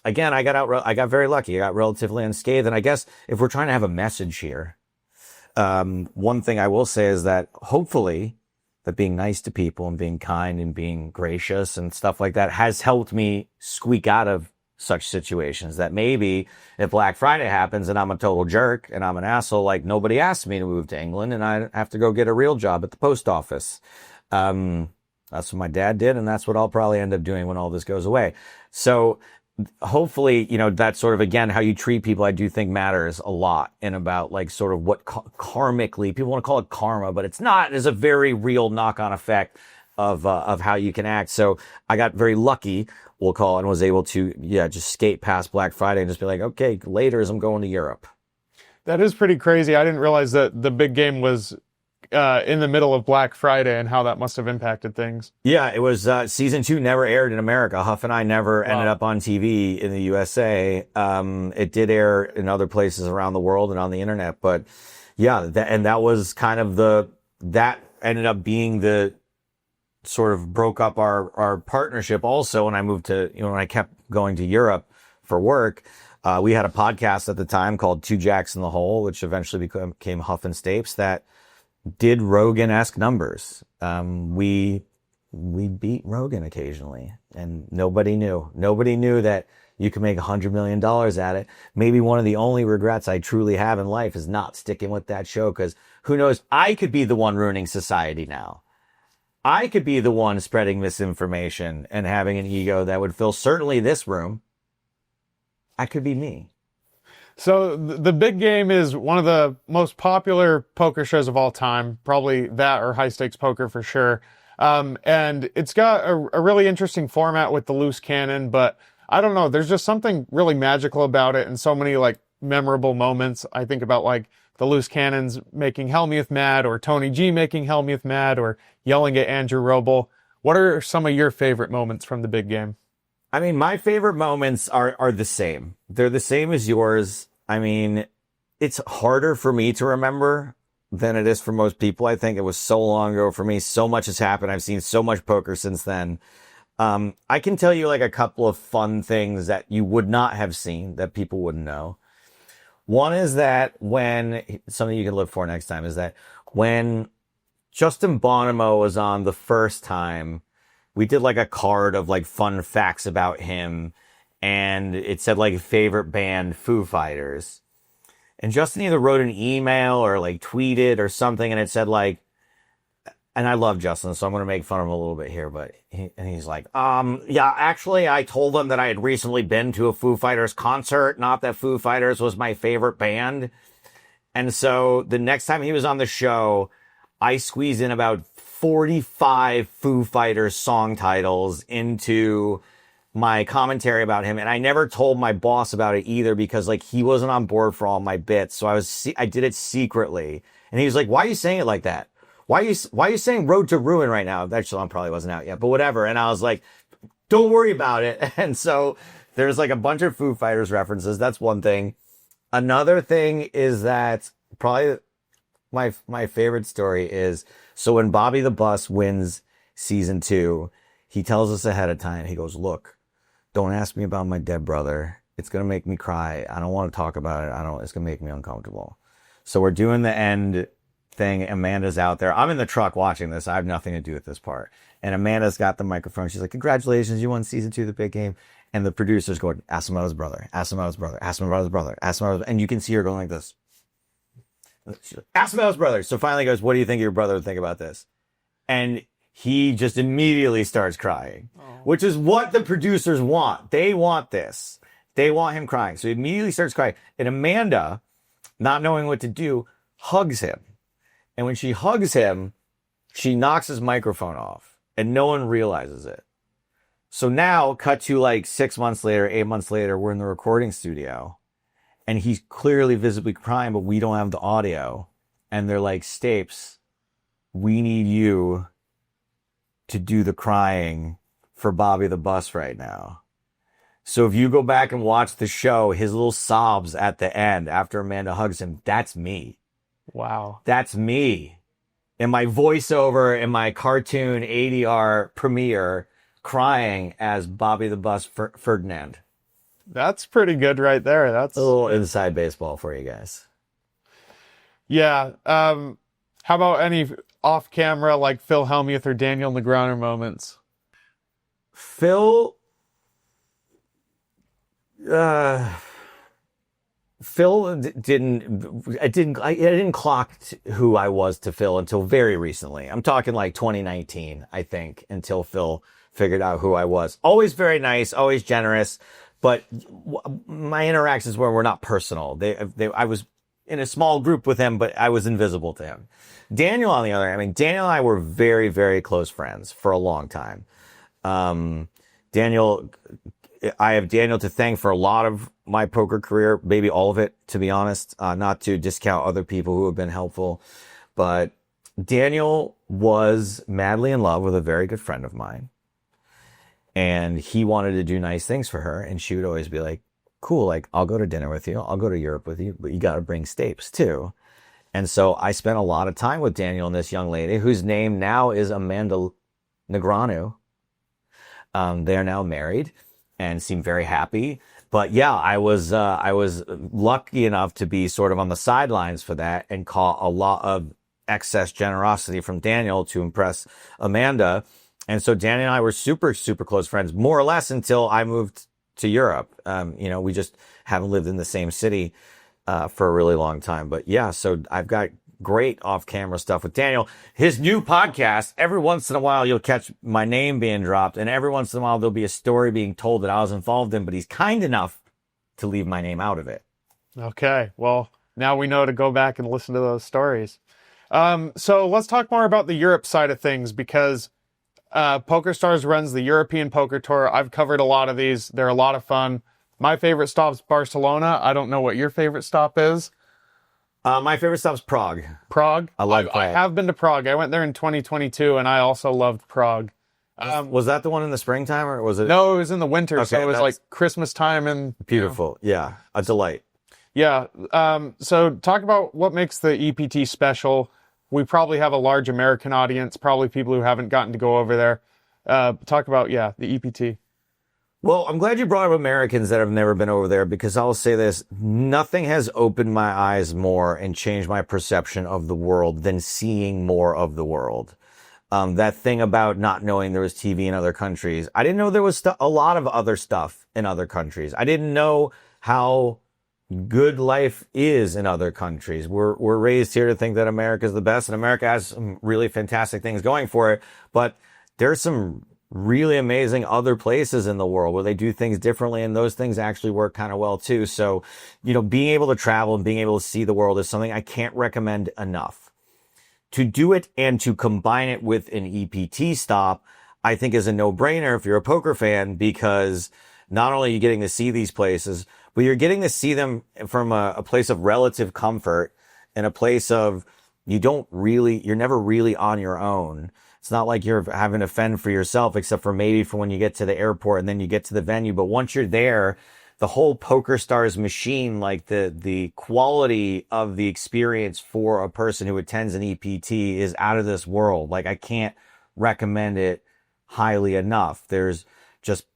again, I got very lucky. I got relatively unscathed. And I guess if we're trying to have a message here, one thing I will say is that hopefully that being nice to people and being kind and being gracious and stuff like that has helped me squeak out of such situations. That maybe if Black Friday happens and I'm a total jerk and I'm an asshole, like nobody asked me to move to England and I have to go get a real job at the post office. That's what my dad did, and that's what I'll probably end up doing when all this goes away. So hopefully, you know, that's sort of, again, how you treat people, I do think matters a lot, and about like sort of what karmically, people want to call it karma, but it's not. It's a very real knock-on effect of how you can act. So I got very lucky, we'll call it, and was able to, just skate past Black Friday and just be like, okay, later as I'm going to Europe. That is pretty crazy. I didn't realize that the big game was in the middle of Black Friday and how that must have impacted things. Yeah, it was season 2 never aired in America. Huff and I never ended up on TV in the USA. It did air in other places around the world and on the internet, but yeah, that was kind of that ended up being the sort of broke up our partnership also when I moved to, when I kept going to Europe for work. We had a podcast at the time called Two Jacks in the Hole, which eventually became Huff and Stapes, that did Rogan-esque numbers. We beat Rogan occasionally, and nobody knew. Nobody knew that you can make $100 million at it. Maybe one of the only regrets I truly have in life is not sticking with that show, because who knows, I could be the one ruining society now. I could be the one spreading misinformation and having an ego that would fill certainly this room. I could be me. So the big game is one of the most popular poker shows of all time, probably that or high stakes poker for sure. And it's got a really interesting format with the loose cannon, but I don't know, there's just something really magical about it and so many like memorable moments. I think about like the loose cannons making Hellmuth mad, or Tony G making Hellmuth mad, or yelling at Andrew Roble. What are some of your favorite moments from the big game? I mean, my favorite moments are the same. They're the same as yours. I mean, it's harder for me to remember than it is for most people. I think it was so long ago for me. So much has happened. I've seen so much poker since then. I can tell you like a couple of fun things that you would not have seen that people wouldn't know. One is that something you can look for next time is that when Justin Bonomo was on the first time, we did like a card of like fun facts about him, and it said like favorite band, Foo Fighters. And Justin either wrote an email or like tweeted or something, and it said like, and I love Justin, so I'm going to make fun of him a little bit here, but he's like, yeah, actually I told him that I had recently been to a Foo Fighters concert, not that Foo Fighters was my favorite band. And so the next time he was on the show, I squeezed in about 45 Foo Fighters song titles into my commentary about him. And I never told my boss about it either, because like he wasn't on board for all my bits. So I did it secretly. And he was like, why are you saying it like that? Why are you saying Road to Ruin right now? That song probably wasn't out yet, but whatever. And I was like, don't worry about it. And so there's like a bunch of Foo Fighters references. That's one thing. Another thing is that probably my favorite story is, so when Bobby the Bus wins season 2, he tells us ahead of time, he goes, look, don't ask me about my dead brother. It's going to make me cry. I don't want to talk about it. It's going to make me uncomfortable. So we're doing the end thing. Amanda's out there. I'm in the truck watching this. I have nothing to do with this part. And Amanda's got the microphone. She's like, congratulations, you won season 2 of the big game. And the producer's going, ask him about his brother. Ask him about his brother. Ask him about his brother. Ask him about his brother. And you can see her going like this. She's like, ask him about his brother. So finally goes, what do you think your brother would think about this? And he just immediately starts crying, which is what the producers want. They want this. They want him crying. So he immediately starts crying. And Amanda, not knowing what to do, hugs him. And when she hugs him, she knocks his microphone off, and no one realizes it. So now, cut to like 6 months later, 8 months later, we're in the recording studio, and he's clearly visibly crying, but we don't have the audio. And they're like, Stapes, we need you to do the crying for Bobby the Bus right now. So if you go back and watch the show, his little sobs at the end after Amanda hugs him, that's me. Wow. That's me. In my voiceover, in my cartoon ADR premiere, crying as Bobby the Bus Ferdinand. That's pretty good right there. That's A little inside baseball for you guys. yeah. How about any off camera like Phil Hellmuth or Daniel Negreanu moments? Phil didn't clock who I was to Phil until very recently. I'm talking like 2019, I think, until Phil figured out who I was. Always very nice, always generous, but my interactions were not personal. I was in a small group with him, but I was invisible to him. Daniel, on the other hand, I mean, Daniel and I were very, very close friends for a long time. I have Daniel to thank for a lot of my poker career, maybe all of it, to be honest, not to discount other people who have been helpful. But Daniel was madly in love with a very good friend of mine. And he wanted to do nice things for her. And she would always be like, cool, like, I'll go to dinner with you. I'll go to Europe with you, but you got to bring Stapes too. And so I spent a lot of time with Daniel and this young lady whose name now is Amanda Negreanu. They are now married and seem very happy. But yeah, I was lucky enough to be sort of on the sidelines for that and caught a lot of excess generosity from Daniel to impress Amanda. And so Daniel and I were super, super close friends, more or less until I moved to Europe. We just haven't lived in the same city, for a really long time. But yeah, so I've got great off-camera stuff with Daniel. His new podcast, every once in a while you'll catch my name being dropped, and every once in a while there'll be a story being told that I was involved in, but he's kind enough to leave my name out of it. Okay, well, now we know to go back and listen to those stories. So let's talk more about the Europe side of things, because PokerStars runs the European Poker Tour. I've covered a lot of these. They're a lot of fun. My favorite stop's Barcelona. I don't know what your favorite stop is. My favorite stop's Prague. Prague? I love Prague. I have been to Prague. I went there in 2022, and I also loved Prague. Was that the one in the springtime, or was it? No, it was in the winter, Okay, so it was like Christmas time. And beautiful. Yeah, a delight. Yeah. So talk about what makes the EPT special. We probably have a large American audience, probably people who haven't gotten to go over there. Talk about, the EPT. Well, I'm glad you brought up Americans that have never been over there, because I'll say this, nothing has opened my eyes more and changed my perception of the world than seeing more of the world. That thing about not knowing there was TV in other countries. I didn't know there was a lot of other stuff in other countries. I didn't know how good life is in other countries. We're raised here to think that America is the best, and America has some really fantastic things going for it, but there's some really amazing other places in the world where they do things differently, and those things actually work kind of well too. So, being able to travel and being able to see the world is something I can't recommend enough. To do it and to combine it with an EPT stop, I think is a no-brainer if you're a poker fan, because not only are you getting to see these places, but you're getting to see them from a place of relative comfort and a place of you're never really on your own. It's not like you're having to fend for yourself, except for maybe for when you get to the airport and then you get to the venue. But once you're there, the whole PokerStars machine, like the quality of the experience for a person who attends an EPT is out of this world. Like, I can't recommend it highly enough. There's just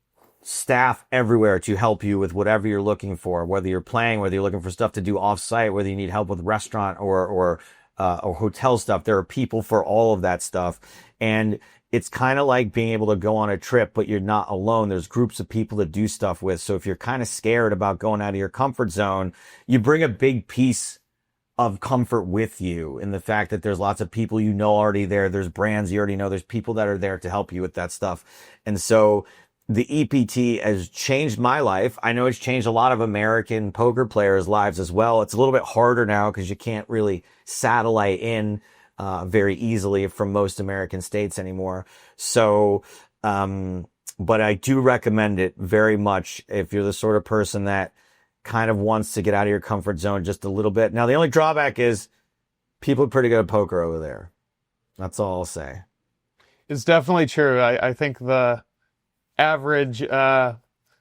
staff everywhere to help you with whatever you're looking for, whether you're playing, whether you're looking for stuff to do off-site, whether you need help with restaurant or hotel stuff. There are people for all of that stuff. And it's kind of like being able to go on a trip, but you're not alone. There's groups of people to do stuff with. So if you're kind of scared about going out of your comfort zone, you bring a big piece of comfort with you in the fact that there's lots of people already there. There's brands you already know. There's people that are there to help you with that stuff. And so the EPT has changed my life. I know it's changed a lot of American poker players' lives as well. It's a little bit harder now because you can't really satellite in very easily from most American states anymore. So, but I do recommend it very much if you're the sort of person that kind of wants to get out of your comfort zone just a little bit. Now, the only drawback is people are pretty good at poker over there. That's all I'll say. It's definitely true. I think the average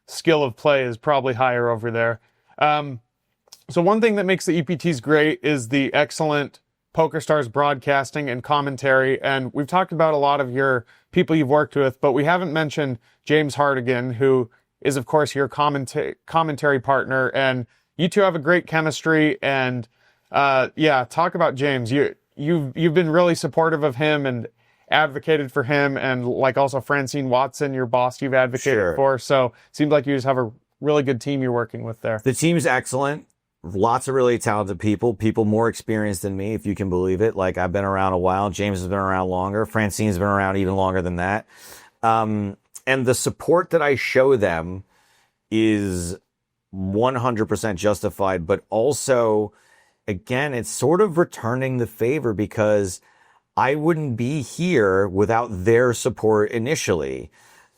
skill of play is probably higher over there. So one thing that makes the EPTs great is the excellent PokerStars broadcasting and commentary. And we've talked about a lot of your people you've worked with, but we haven't mentioned James Hartigan, who is, of course, your commentary partner, and you two have a great chemistry. And yeah, talk about James. You've been really supportive of him and advocated for him, and like also Francine Watson, your boss, you've advocated for. So it seems like you just have a really good team you're working with there. The team's excellent. Lots of really talented people more experienced than me, if you can believe it. Like, I've been around a while. James has been around longer. Francine's been around even longer than that. And the support that I show them is 100% justified, but also, again, it's sort of returning the favor, because I wouldn't be here without their support initially.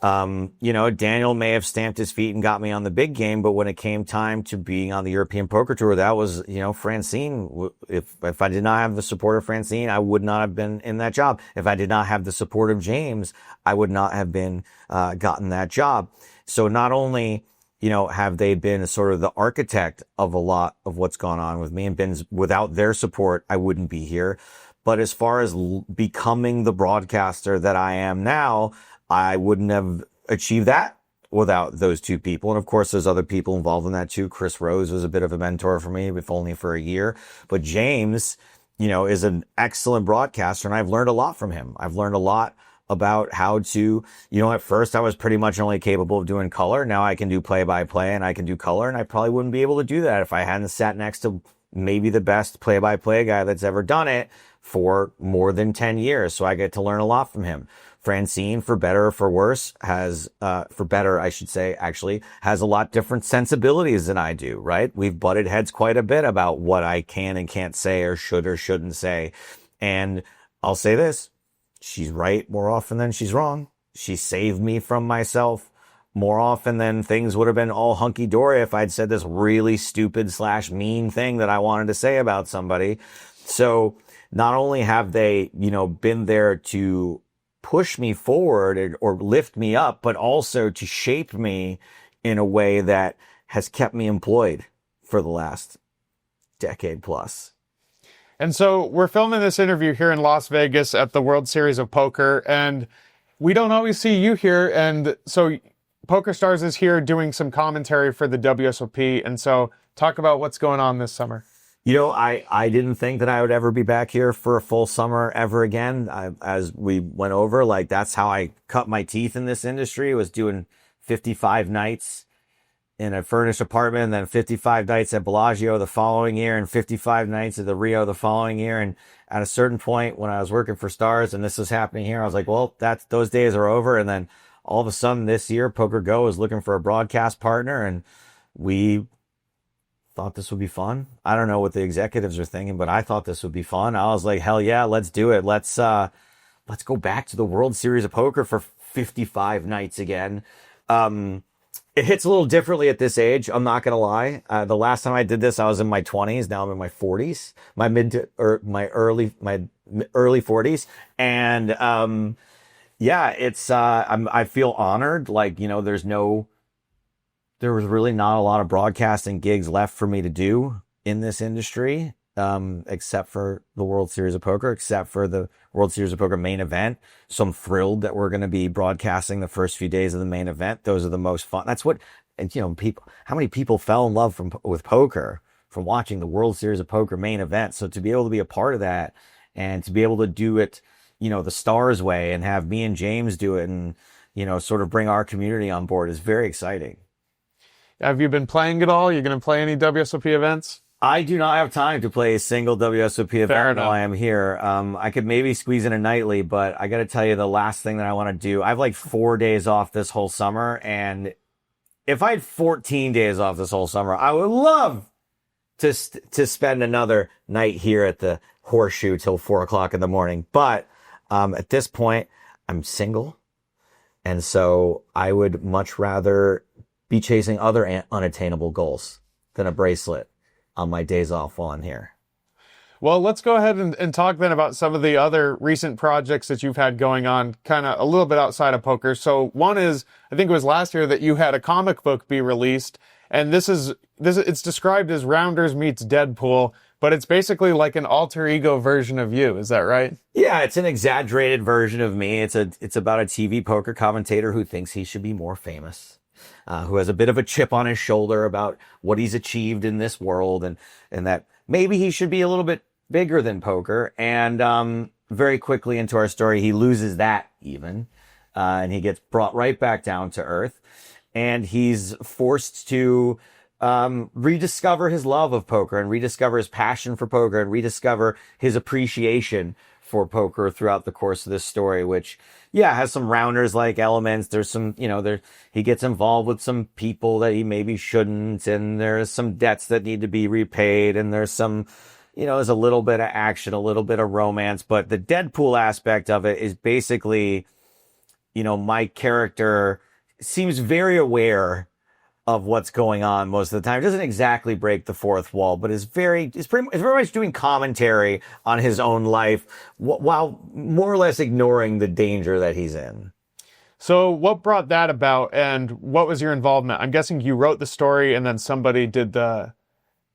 Daniel may have stamped his feet and got me on the big game, but when it came time to being on the European Poker Tour, that was, Francine. If I did not have the support of Francine, I would not have been in that job. If I did not have the support of James, I would not have been, gotten that job. So not only, have they been sort of the architect of a lot of what's gone on with me, and been, without their support, I wouldn't be here. But as far as becoming the broadcaster that I am now, I wouldn't have achieved that without those two people. And of course, there's other people involved in that too. Chris Rose was a bit of a mentor for me, if only for a year. But James, is an excellent broadcaster, and I've learned a lot from him. I've learned a lot about how to, at first I was pretty much only capable of doing color. Now I can do play-by-play and I can do color, and I probably wouldn't be able to do that if I hadn't sat next to maybe the best play-by-play guy that's ever done it for more than 10 years. So I get to learn a lot from him. Francine, for better or for worse, for better, I should say, actually, has a lot different sensibilities than I do, right? We've butted heads quite a bit about what I can and can't say, or should or shouldn't say. And I'll say this, she's right more often than she's wrong. She saved me from myself more often than things would have been all hunky-dory if I'd said this really stupid / mean thing that I wanted to say about somebody. So not only have they, been there to push me forward or lift me up, but also to shape me in a way that has kept me employed for the last decade plus. And so we're filming this interview here in Las Vegas at the World Series of Poker, and we don't always see you here. And so PokerStars is here doing some commentary for the WSOP. And so talk about what's going on this summer. I didn't think that I would ever be back here for a full summer ever again. As we went over, like, that's how I cut my teeth in this industry, was doing 55 nights in a furnished apartment, and then 55 nights at Bellagio the following year, and 55 nights at the Rio the following year. And at a certain point when I was working for Stars and this was happening here, I was like, well, those days are over. And then all of a sudden this year, PokerGo is looking for a broadcast partner, and we thought this would be fun. I don't know what the executives are thinking, but I thought this would be fun. I was like, hell yeah, let's do it. Let's go back to the World Series of Poker for 55 nights again. It hits a little differently at this age. I'm not going to lie. The last time I did this, I was in my 20s. Now I'm in my 40s, my early 40s. And, yeah, I feel honored. Like, there was really not a lot of broadcasting gigs left for me to do in this industry, except for the World Series of Poker, except for the World Series of Poker main event. So I'm thrilled that we're going to be broadcasting the first few days of the main event. Those are the most fun. That's what, and how many people fell in love with poker from watching the World Series of Poker main event. So to be able to be a part of that, and to be able to do it, the Stars way, and have me and James do it, and, sort of bring our community on board, is very exciting. Have you been playing at all? You going to play any WSOP events? I do not have time to play a single WSOP event while I am here. I could maybe squeeze in a nightly, but I got to tell you, the last thing that I want to do, I have like 4 days off this whole summer. And if I had 14 days off this whole summer, I would love to spend another night here at the Horseshoe till 4 o'clock in the morning. But at this point, I'm single. And so I would much rather be chasing other unattainable goals than a bracelet on my days off while I'm here. Well, let's go ahead and talk then about some of the other recent projects that you've had going on, kind of a little bit outside of poker. So one is, I think it was last year that you had a comic book be released, and it's described as Rounders meets Deadpool, but it's basically like an alter ego version of you. Is that right? Yeah, it's an exaggerated version of me. It's about a TV poker commentator who thinks he should be more famous. who has a bit of a chip on his shoulder about what he's achieved in this world, and that maybe he should be a little bit bigger than poker. And very quickly into our story, he loses that even, and he gets brought right back down to earth, and he's forced to rediscover his love of poker, and rediscover his passion for poker, and rediscover his appreciation for poker throughout the course of this story, which, yeah, has some rounders like elements. There's some, he gets involved with some people that he maybe shouldn't, and there's some debts that need to be repaid, and there's some, there's a little bit of action, a little bit of romance, but the Deadpool aspect of it is basically, my character seems very aware of what's going on most of the time. It doesn't exactly break the fourth wall, but is very much doing commentary on his own life while more or less ignoring the danger that he's in. So what brought that about, and what was your involvement? I'm guessing you wrote the story and then somebody did the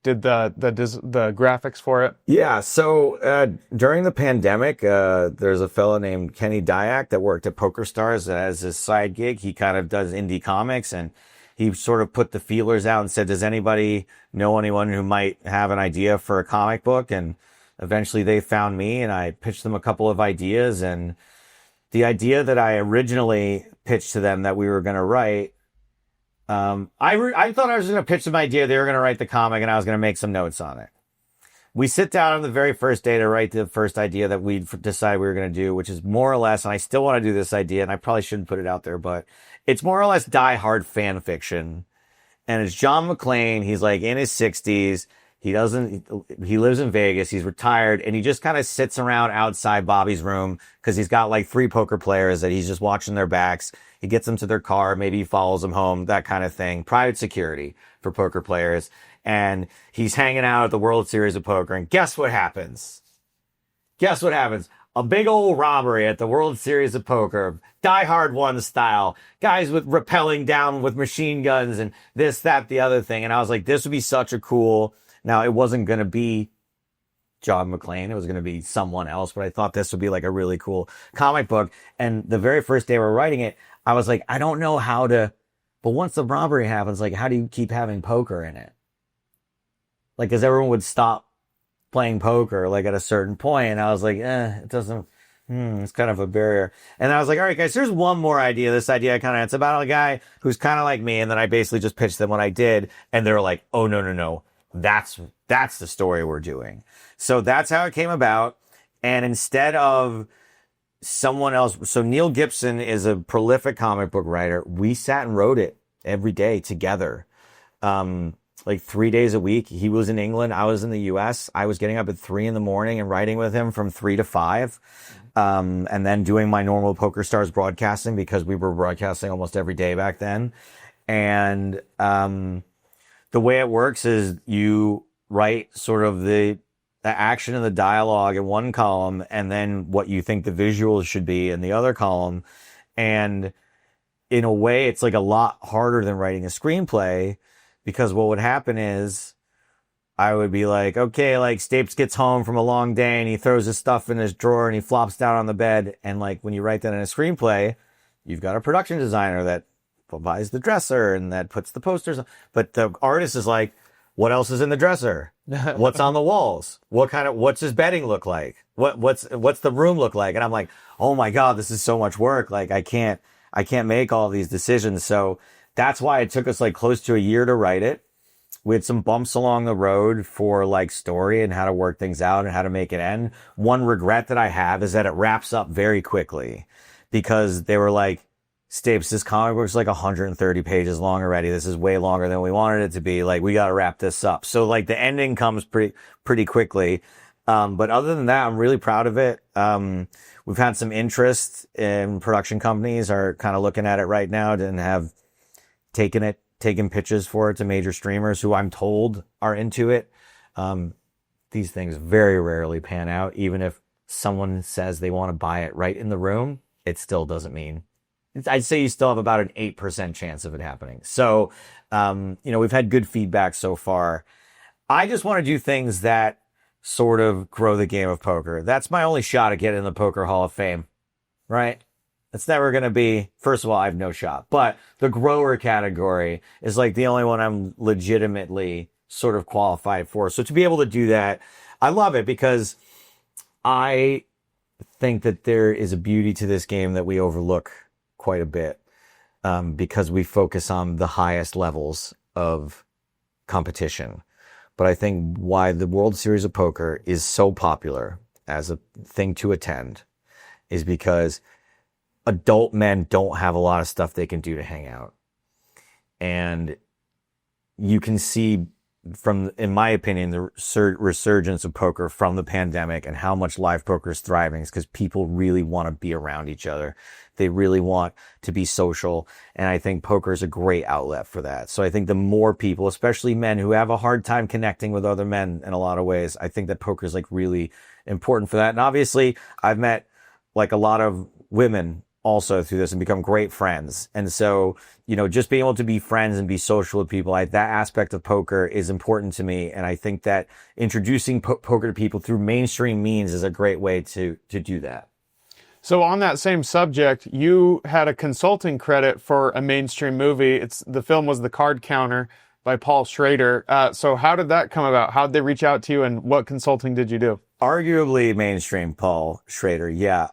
graphics for it. Yeah. So during the pandemic, there's a fellow named Kenny Dyack that worked at PokerStars as his side gig. He kind of does indie comics, and he sort of put the feelers out and said, does anybody know anyone who might have an idea for a comic book? And eventually they found me, and I pitched them a couple of ideas. And the idea that I originally pitched to them that we were going to write, I thought I was going to pitch them an idea. They were going to write the comic, and I was going to make some notes on it. We sit down on the very first day to write the first idea that we decided we were going to do, which is more or less, and I still want to do this idea, and I probably shouldn't put it out there, but it's more or less die-hard fan fiction. And it's John McClane. He's like in his 60s. He lives in Vegas. He's retired, and he just kind of sits around outside Bobby's room because he's got like 3 poker players that he's just watching their backs. He gets them to their car. Maybe he follows them home, that kind of thing. Private security for poker players. And he's hanging out at the World Series of Poker. And guess what happens? A big old robbery at the World Series of Poker. Die Hard 1 style. Guys with rappelling down with machine guns and this, that, the other thing. And I was like, this would be such a cool... Now, it wasn't going to be John McClane. It was going to be someone else. But I thought this would be like a really cool comic book. And the very first day we were writing it, I was like, I don't know how to... But once the robbery happens, like, how do you keep having poker in it? Like, because everyone would stop playing poker, like, at a certain point. And I was like, it doesn't, it's kind of a barrier. And I was like, all right, guys, here's one more idea. This idea it's about a guy who's kind of like me. And then I basically just pitched them what I did. And they were like, oh, no. That's the story we're doing. So that's how it came about. And instead of someone else, so Neil Gibson is a prolific comic book writer. We sat and wrote it every day together. Like 3 days a week. He was in England. I was in the US. I was getting up at 3 a.m. and writing with him from 3 to 5. And then doing my normal PokerStars broadcasting because we were broadcasting almost every day back then. And, the way it works is you write sort of the action and the dialogue in one column, and then what you think the visuals should be in the other column. And in a way, it's like a lot harder than writing a screenplay, because what would happen is I would be like, okay, like Stapes gets home from a long day and he throws his stuff in his drawer and he flops down on the bed. And like when you write that in a screenplay, you've got a production designer that buys the dresser and that puts the posters on. But the artist is like, what else is in the dresser? What's on the walls? What's his bedding look like? What's the room look like? And I'm like, oh my God, this is so much work. Like I can't make all these decisions. So that's why it took us like close to a year to write it. We had some bumps along the road for like story and how to work things out and how to make it end. One regret that I have is that it wraps up very quickly, because they were like, Stapes, this comic book's like 130 pages long already. This is way longer than we wanted it to be. Like, we got to wrap this up. So like the ending comes pretty quickly. But other than that, I'm really proud of it. We've had some interest in production companies are kind of looking at it right now and have taken pitches for it to major streamers who I'm told are into it. These things very rarely pan out. Even if someone says they want to buy it right in the room, it still doesn't mean. I'd say you still have about an 8% chance of it happening. So, we've had good feedback so far. I just want to do things that sort of grow the game of poker. That's my only shot at getting in the Poker Hall of Fame, right? It's never going to be, first of all, I have no shot, but the grower category is like the only one I'm legitimately sort of qualified for. So to be able to do that, I love it because I think that there is a beauty to this game that we overlook quite a bit, because we focus on the highest levels of competition. But I think why the World Series of Poker is so popular as a thing to attend is because adult men don't have a lot of stuff they can do to hang out. And you can see from, in my opinion, the resurgence of poker from the pandemic and how much live poker is thriving is because people really want to be around each other. They really want to be social. And I think poker is a great outlet for that. So I think the more people, especially men who have a hard time connecting with other men in a lot of ways, I think that poker is like really important for that. And obviously I've met like a lot of women also through this and become great friends. And so, you know, just being able to be friends and be social with people, that aspect of poker is important to me. And I think that introducing poker to people through mainstream means is a great way to do that. So on that same subject, you had a consulting credit for a mainstream movie. The film was The Card Counter by Paul Schrader. So how did that come about? How did they reach out to you and what consulting did you do? Arguably mainstream Paul Schrader. Yeah.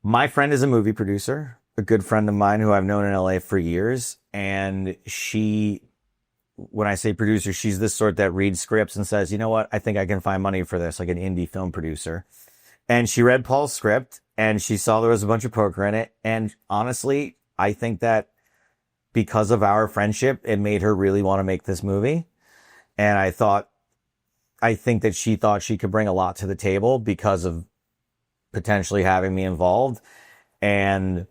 My friend is a movie producer, a good friend of mine who I've known in LA for years. And she, when I say producer, she's this sort that reads scripts and says, you know what? I think I can find money for this, like an indie film producer. And she read Paul's script and she saw there was a bunch of poker in it. And honestly, I think that because of our friendship, it made her really want to make this movie. And I think that she thought she could bring a lot to the table because of potentially having me involved. And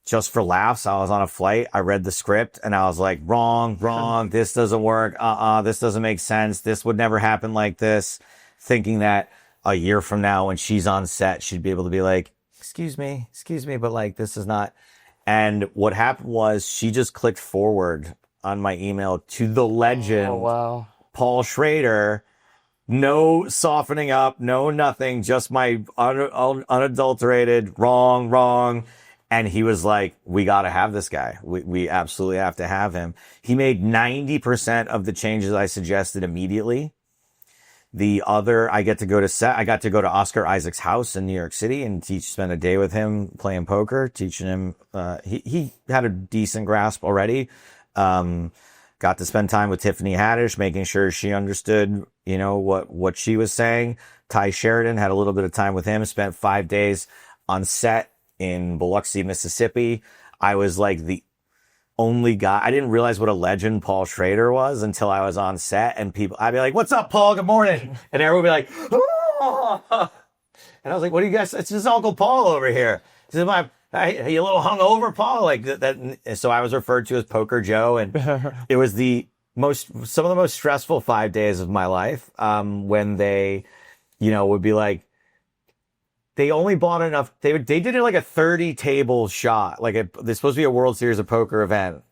just for laughs, I was on a flight. I read the script and I was like, wrong. This doesn't work. This doesn't make sense. This would never happen like this. Thinking that a year from now when she's on set, she'd be able to be like, excuse me, but like, this is not. And what happened was she just clicked forward on my email to the legend, Oh, wow. Paul Schrader. No softening up, no nothing, just my unadulterated wrong. And he was like, we got to have this guy. We absolutely have to have him. He made 90% of the changes I suggested immediately. The other, I got to go to Oscar Isaac's house in New York City and spend a day with him playing poker, teaching him, he had a decent grasp already. Got to spend time with Tiffany Haddish, making sure she understood, you know, what she was saying. Ty Sheridan, had a little bit of time with him, spent 5 days on set in Biloxi, Mississippi. I was like the only guy. I didn't realize what a legend Paul Schrader was until I was on set, and I'd be like, what's up, Paul? Good morning. And everyone would be like, oh. And I was like, what do you guys, it's just Uncle Paul over here. This is are you a little hungover, Paul? Like that. So I was referred to as Poker Joe, and it was some of the most stressful 5 days of my life. When they, you know, would be like, they only bought enough. They did it like a 30 table shot. Like there's supposed to be a World Series of Poker event,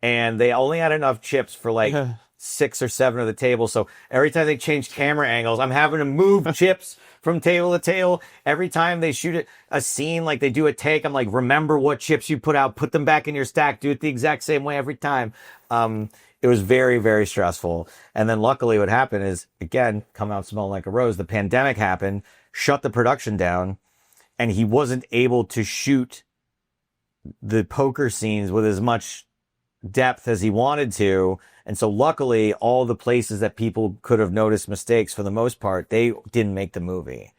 and they only had enough chips for like 6 or 7 of the tables. So every time they change camera angles, I'm having to move chips from table to table. Every time they shoot a scene, like they do a take, I'm like, remember what chips you put out, put them back in your stack, do it the exact same way every time. It was very, very stressful. And then luckily what happened is, again, come out smelling like a rose. The pandemic happened, shut the production down, and he wasn't able to shoot the poker scenes with as much depth as he wanted to. And so luckily, all the places that people could have noticed mistakes, for the most part, they didn't make the movie.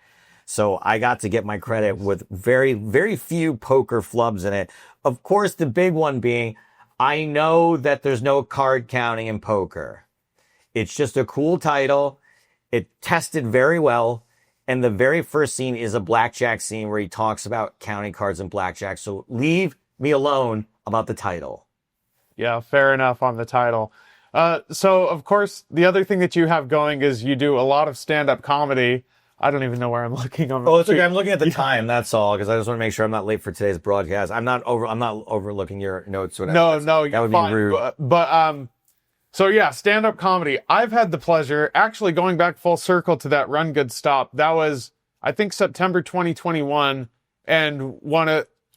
So I got to get my credit with very, very few poker flubs in it. Of course, the big one being, I know that there's no card counting in poker. It's just a cool title. It tested very well. And the very first scene is a blackjack scene where he talks about counting cards and blackjack. So leave me alone about the title. Yeah, fair enough on the title. So, of course, the other thing that you have going is you do a lot of stand-up comedy. I don't even know where I'm looking. Oh, it's okay. I'm looking at the time. That's all, because I just want to make sure I'm not late for today's broadcast. I'm not overlooking your notes. Whatever. No, that would fine. be rude. So yeah, stand-up comedy. I've had the pleasure, actually going back full circle to that RunGood stop. That was, I think, September 2021. and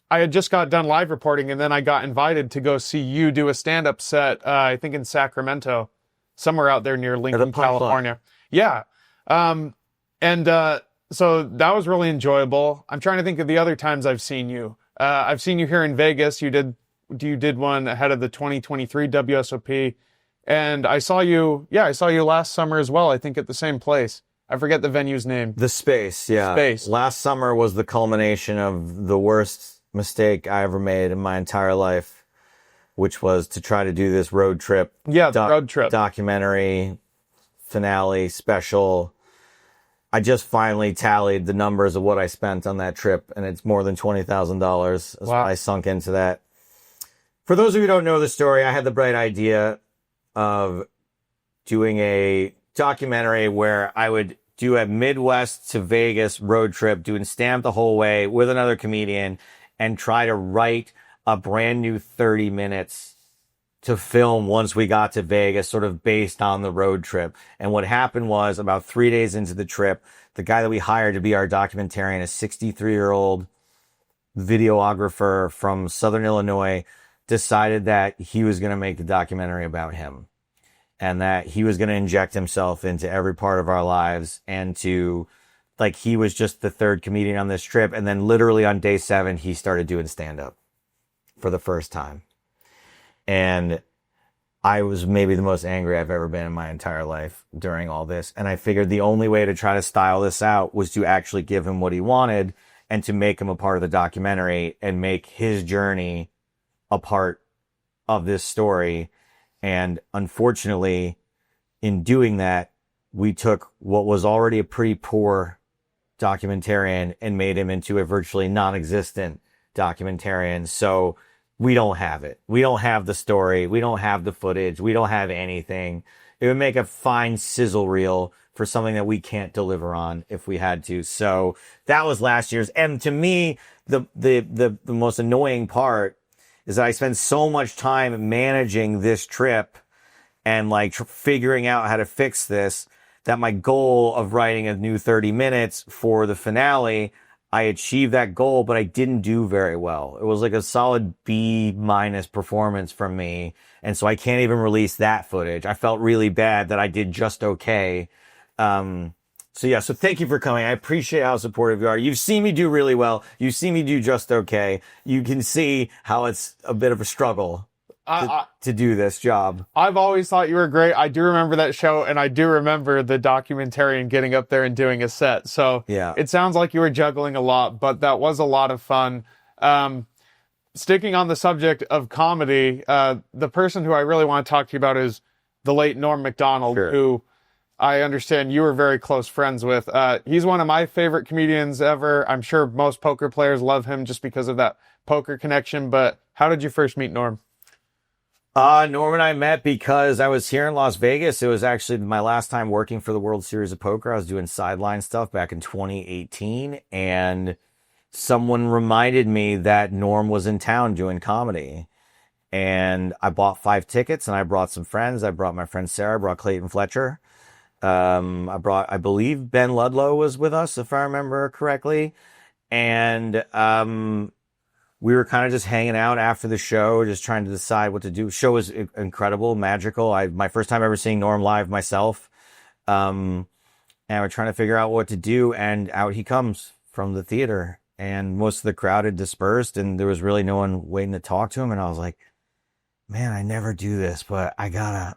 I had just got done live reporting, and then I got invited to go see you do a stand-up set, I think in Sacramento, somewhere out there near Lincoln, California. Yeah. So that was really enjoyable. I'm trying to think of the other times I've seen you. I've seen you here in Vegas. You did one ahead of the 2023 WSOP. And I saw you last summer as well, I think at the same place. I forget the venue's name. The Space, yeah. Space. Last summer was the culmination of the worst mistake I ever made in my entire life, which was to try to do this road trip. Yeah, the road trip. Documentary, finale, special. I just finally tallied the numbers of what I spent on that trip, and it's more than $20,000. Wow. I sunk into that. For those of you who don't know the story, I had the bright idea of doing a documentary where I would do a Midwest to Vegas road trip, doing stand the whole way with another comedian, and try to write a brand new 30 minutes to film once we got to Vegas, sort of based on the road trip. And what happened was, about 3 days into the trip, the guy that we hired to be our documentarian, a 63-year-old videographer from Southern Illinois, decided that he was going to make the documentary about him, and that he was going to inject himself into every part of our lives, and to, like, he was just the third comedian on this trip. And then literally on day 7, he started doing stand-up for the first time. And I was maybe the most angry I've ever been in my entire life during all this. And I figured the only way to try to style this out was to actually give him what he wanted, and to make him a part of the documentary and make his journey a part of this story. And unfortunately, in doing that, we took what was already a pretty poor documentarian and made him into a virtually non-existent documentarian. So we don't have it. We don't have the story. We don't have the footage. We don't have anything. It would make a fine sizzle reel for something that we can't deliver on if we had to. So that was last year's. And to me, the most annoying part is that I spent so much time managing this trip and like figuring out how to fix this, that my goal of writing a new 30 minutes for the finale, I achieved that goal, but I didn't do very well. It was like a solid B- performance from me. And so I can't even release that footage. I felt really bad that I did just okay. So thank you for coming. I appreciate how supportive you are. You've seen me do really well. You've seen me do just okay. You can see how it's a bit of a struggle to do this job. I've always thought you were great. I do remember that show, and I do remember the documentarian getting up there and doing a set. So yeah, it sounds like you were juggling a lot, but that was a lot of fun. Sticking on the subject of comedy, the person who I really want to talk to you about is the late Norm Macdonald, sure, who I understand you were very close friends with. He's one of my favorite comedians ever. I'm sure most poker players love him just because of that poker connection. But how did you first meet Norm? Norm and I met because I was here in Las Vegas. It was actually my last time working for the World Series of Poker. I was doing sideline stuff back in 2018, and someone reminded me that Norm was in town doing comedy. And I bought 5 tickets, and I brought some friends. I brought my friend Sarah, I brought Clayton Fletcher. I believe Ben Ludlow was with us, if I remember correctly. And we were kind of just hanging out after the show, just trying to decide what to do. The show was incredible, magical. My first time ever seeing Norm live myself. And we're trying to figure out what to do. And out he comes from the theater. And most of the crowd had dispersed, and there was really no one waiting to talk to him. And I was like, man, I never do this, but I gotta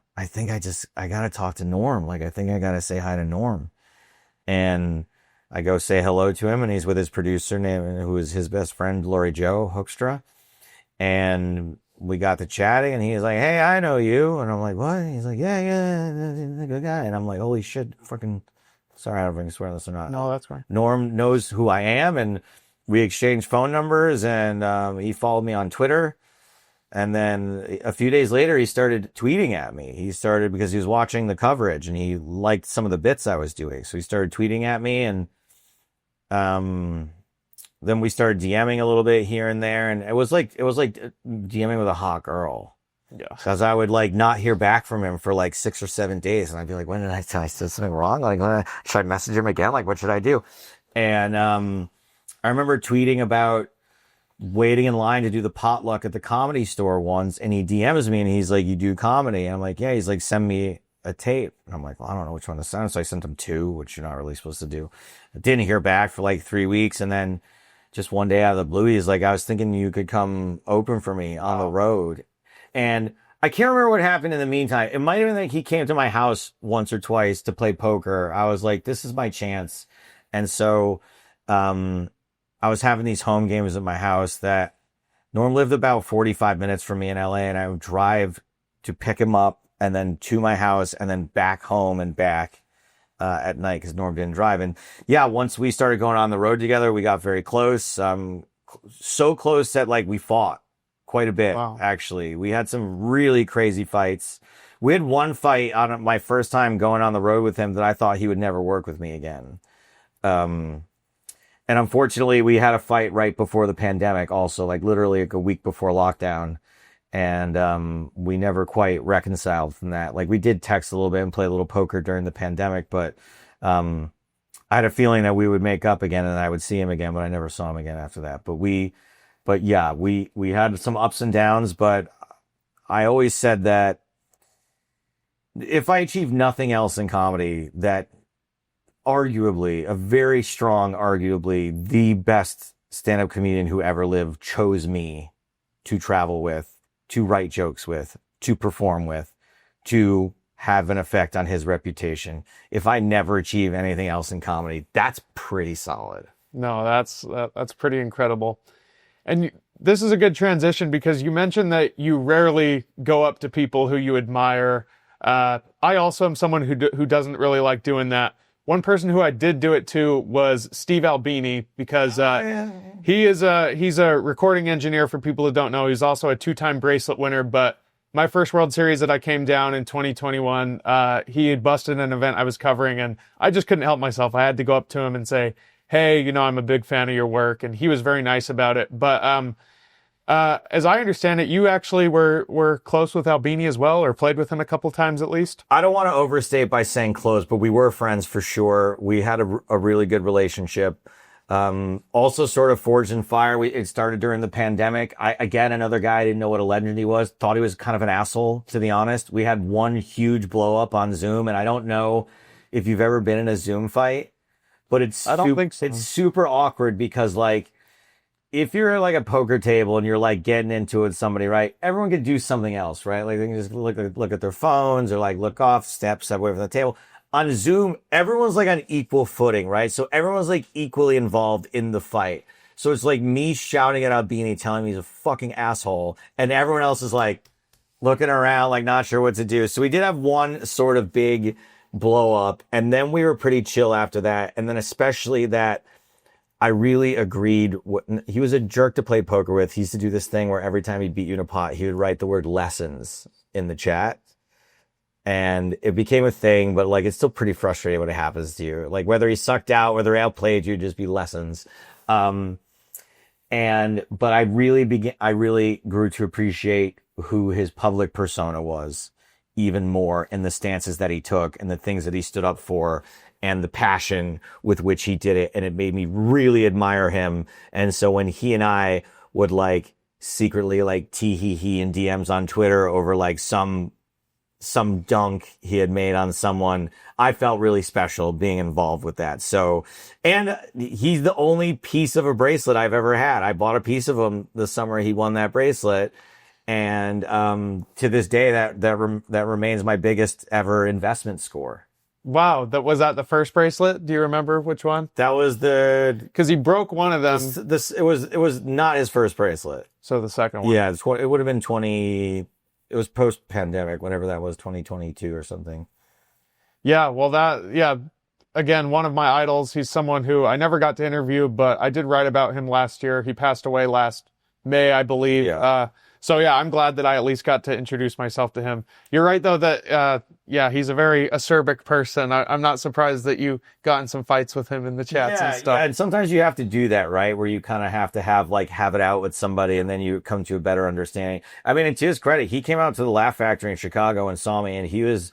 talk to Norm. Like, I think I gotta say hi to Norm. And I go say hello to him, and he's with his producer, who is his best friend, Lori Jo Hoekstra. And we got to chatting, and he's like, hey, I know you. And I'm like, what? And he's like, yeah, good guy. And I'm like, holy shit, fucking, sorry, I don't know if I can swear this or not. No, that's fine. Norm knows who I am, and we exchanged phone numbers, and he followed me on Twitter. And then a few days later, he started tweeting at me. He started, because he was watching the coverage and he liked some of the bits I was doing. So he started tweeting at me, and then we started DMing a little bit here and there. And it was like DMing with a hot girl. Yeah. Because I would like not hear back from him for like 6 or 7 days. And I'd be like, when did I say something wrong? Like, should I message him again? Like, what should I do? And I remember tweeting about waiting in line to do the potluck at the Comedy Store once, and he DMs me and he's like, "You do comedy?" And I'm like, "Yeah." He's like, "Send me a tape." And I'm like, "Well, I don't know which one to send." So I sent him 2, which you're not really supposed to do. I didn't hear back for like 3 weeks, and then just one day out of the blue, he's like, "I was thinking you could come open for me on the road." And I can't remember what happened in the meantime. It might have been like he came to my house once or twice to play poker. I was like, this is my chance. And so, I was having these home games at my house that Norm lived about 45 minutes from me in LA, and I would drive to pick him up and then to my house and then back home and back at night because Norm didn't drive. And yeah, once we started going on the road together, we got very close. So close that like we fought quite a bit. Wow. Actually. We had some really crazy fights. We had one fight on my first time going on the road with him that I thought he would never work with me again. And unfortunately, we had a fight right before the pandemic also, like literally like a week before lockdown. And we never quite reconciled from that. Like we did text a little bit and play a little poker during the pandemic, but I had a feeling that we would make up again and I would see him again, but I never saw him again after that. But yeah, we had some ups and downs, but I always said that if I achieved nothing else in comedy, that arguably, a very strong, arguably the best stand-up comedian who ever lived chose me to travel with, to write jokes with, to perform with, to have an effect on his reputation. If I never achieve anything else in comedy, that's pretty solid. No, that's pretty incredible. And this is a good transition because you mentioned that you rarely go up to people who you admire. I also am someone who doesn't really like doing that. One person who I did do it to was Steve Albini because he's a recording engineer for people who don't know. He's also a 2-time bracelet winner. But my first World Series that I came down in 2021, he had busted an event I was covering, and I just couldn't help myself. I had to go up to him and say, "Hey, I'm a big fan of your work," and he was very nice about it. But as I understand it, you actually were close with Albini as well, or played with him a couple times at least? I don't want to overstate by saying close, but we were friends for sure. We had a really good relationship. Also sort of forged in fire. It started during the pandemic. Again, another guy, I didn't know what a legend he was. Thought he was kind of an asshole, to be honest. We had one huge blow up on Zoom, and I don't know if you've ever been in a Zoom fight, but I don't think so. It's super awkward because like, if you're at like a poker table and you're like getting into it with somebody, right? Everyone can do something else, right? Like they can just look at their phones or like look off, step away from the table. On Zoom, everyone's like on equal footing, right? So everyone's like equally involved in the fight. So it's like me shouting at Albini, telling me he's a fucking asshole, and everyone else is like looking around, like not sure what to do. So we did have one sort of big blow up, and then we were pretty chill after that. And then especially that I really agreed. He was a jerk to play poker with. He used to do this thing where every time he beat you in a pot, he would write the word lessons in the chat. And it became a thing, but like, it's still pretty frustrating when it happens to you. Like whether he sucked out, whether he outplayed you, just be lessons. But I really grew to appreciate who his public persona was even more, and the stances that he took and the things that he stood up for, and the passion with which he did it. And it made me really admire him. And so when he and I would like secretly like tee-hee-hee in DMs on Twitter over like some dunk he had made on someone, I felt really special being involved with that. So, and he's the only piece of a bracelet I've ever had. I bought a piece of him the summer he won that bracelet. And, to this day, that remains my biggest ever investment score. Wow, was that the first bracelet? Do you remember which one? That was because he broke one of them. It was not his first bracelet. So the second one. Yeah, it would have been 20. It was post pandemic, whatever that was, 2022 or something. Yeah, well, again, one of my idols. He's someone who I never got to interview, but I did write about him last year. He passed away last May, I believe. Yeah. So yeah, I'm glad that I at least got to introduce myself to him. You're right though that he's a very acerbic person. I'm not surprised that you got in some fights with him in the chats and stuff. Yeah, and sometimes you have to do that, right? Where you kind of have to have it out with somebody, and then you come to a better understanding. I mean, and to his credit, he came out to the Laugh Factory in Chicago and saw me, and he was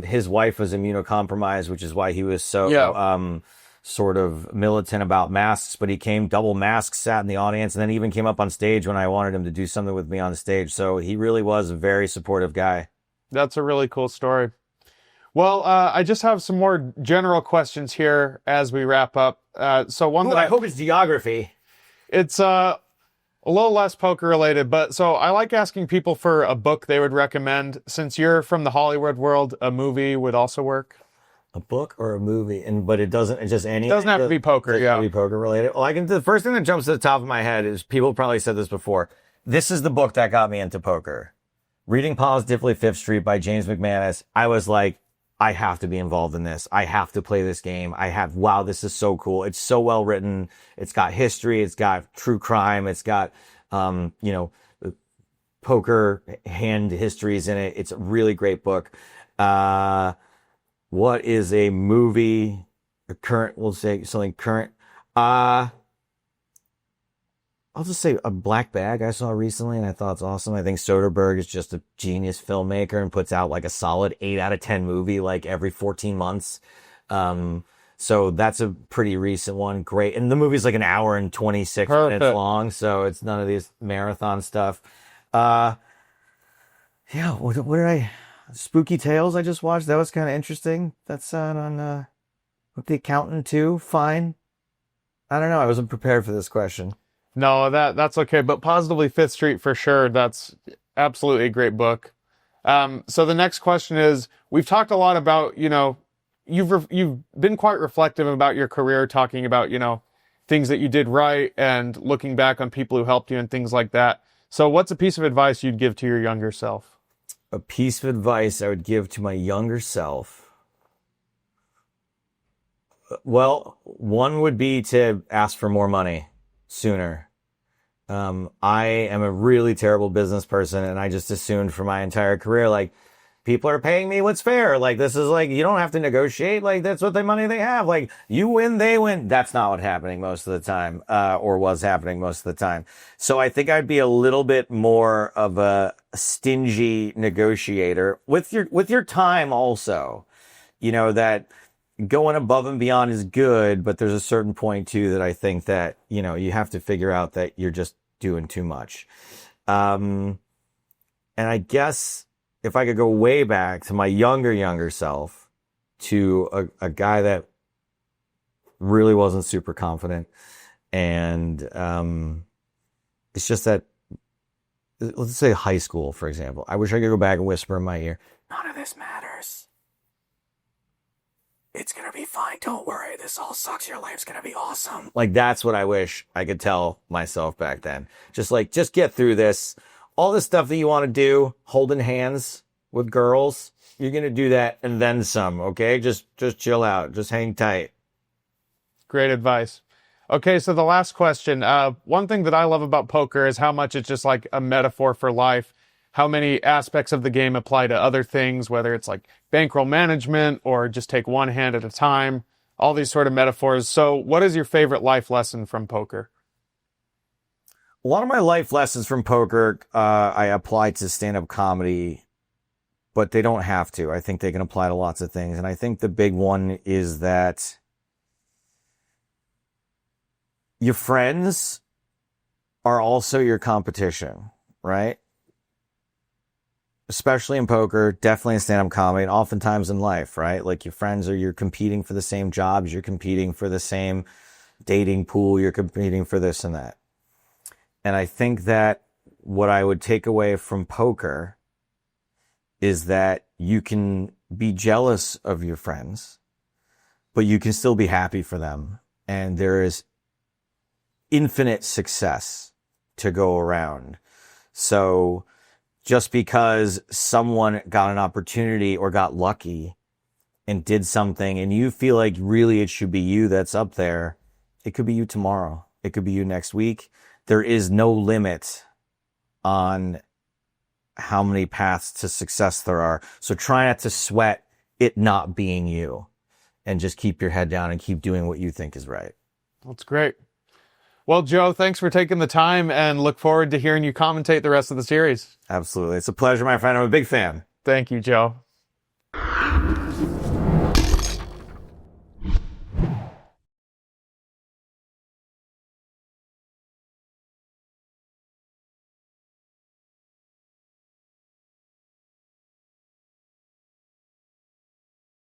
his wife was immunocompromised, which is why he was so sort of militant about masks, but he came double masked, sat in the audience, and then even came up on stage when I wanted him to do something with me on stage. So he really was a very supportive guy. That's a really cool story. Well, I just have some more general questions here as we wrap up. So one that I hope it's geography. It's a little less poker related, but so I like asking people for a book they would recommend. Since you're from the Hollywood world, a movie would also work. A book or a movie, but it doesn't. It's just any. It doesn't have to be poker. Yeah, be poker related. Well, the first thing that jumps to the top of my head is people probably said this before. This is the book that got me into poker. Reading Positively Fifth Street by James McManus. I was like, I have to be involved in this. I have to play this game. Wow, this is so cool. It's so well written. It's got history. It's got true crime. It's got, poker hand histories in it. It's a really great book. What is a movie? We'll say something current. I'll just say A Black Bag I saw recently and I thought it's awesome. I think Soderbergh is just a genius filmmaker and puts out like a solid 8 out of 10 movie like every 14 months. So that's a pretty recent one. Great. And the movie's like an hour and 26 minutes long. So it's none of these marathon stuff. What did Spooky Tales I just watched. That was kind of interesting. That's on The Accountant too. Fine. I don't know. I wasn't prepared for this question. No, that's okay. But Positively Fifth Street for sure. That's absolutely a great book. So the next question is, we've talked a lot about, you've been quite reflective about your career, talking about, things that you did right and looking back on people who helped you and things like that. So what's a piece of advice you'd give to your younger self? A piece of advice I would give to my younger self. Well, one would be to ask for more money sooner. I am a really terrible business person, and I just assumed for my entire career, like, people are paying me what's fair. Like, this is like, you don't have to negotiate. Like, that's what the money they have. Like, you win, they win. That's not what's happening most of the time, or was happening most of the time. So I think I'd be a little bit more of a stingy negotiator with your time also. That going above and beyond is good, but there's a certain point too that I think that, you have to figure out that you're just doing too much. And I guess if I could go way back to my younger self, to a guy that really wasn't super confident. And, it's just that, let's say high school, for example. I wish I could go back and whisper in my ear, none of this matters. It's going to be fine. Don't worry. This all sucks. Your life's going to be awesome. Like, that's what I wish I could tell myself back then. Just get through this. All the stuff that you want to do, holding hands with girls, you're going to do that and then some, okay? Just chill out. Just hang tight. Great advice. Okay, so the last question. One thing that I love about poker is how much it's just like a metaphor for life. How many aspects of the game apply to other things, whether it's like bankroll management or just take one hand at a time, all these sort of metaphors. So what is your favorite life lesson from poker? A lot of my life lessons from poker, I apply to stand-up comedy, but they don't have to. I think they can apply to lots of things. And I think the big one is that your friends are also your competition, right? Especially in poker, definitely in stand-up comedy, and oftentimes in life, right? Like, your friends you're competing for the same jobs, you're competing for the same dating pool, you're competing for this and that. And I think that what I would take away from poker is that you can be jealous of your friends, but you can still be happy for them. And there is infinite success to go around. So just because someone got an opportunity or got lucky and did something and you feel like really it should be you that's up there, it could be you tomorrow. It could be you next week. There is no limit on how many paths to success there are. So try not to sweat it not being you, and just keep your head down and keep doing what you think is right. That's great. Well, Joe, thanks for taking the time, and look forward to hearing you commentate the rest of the series. Absolutely. It's a pleasure, my friend. I'm a big fan. Thank you, Joe.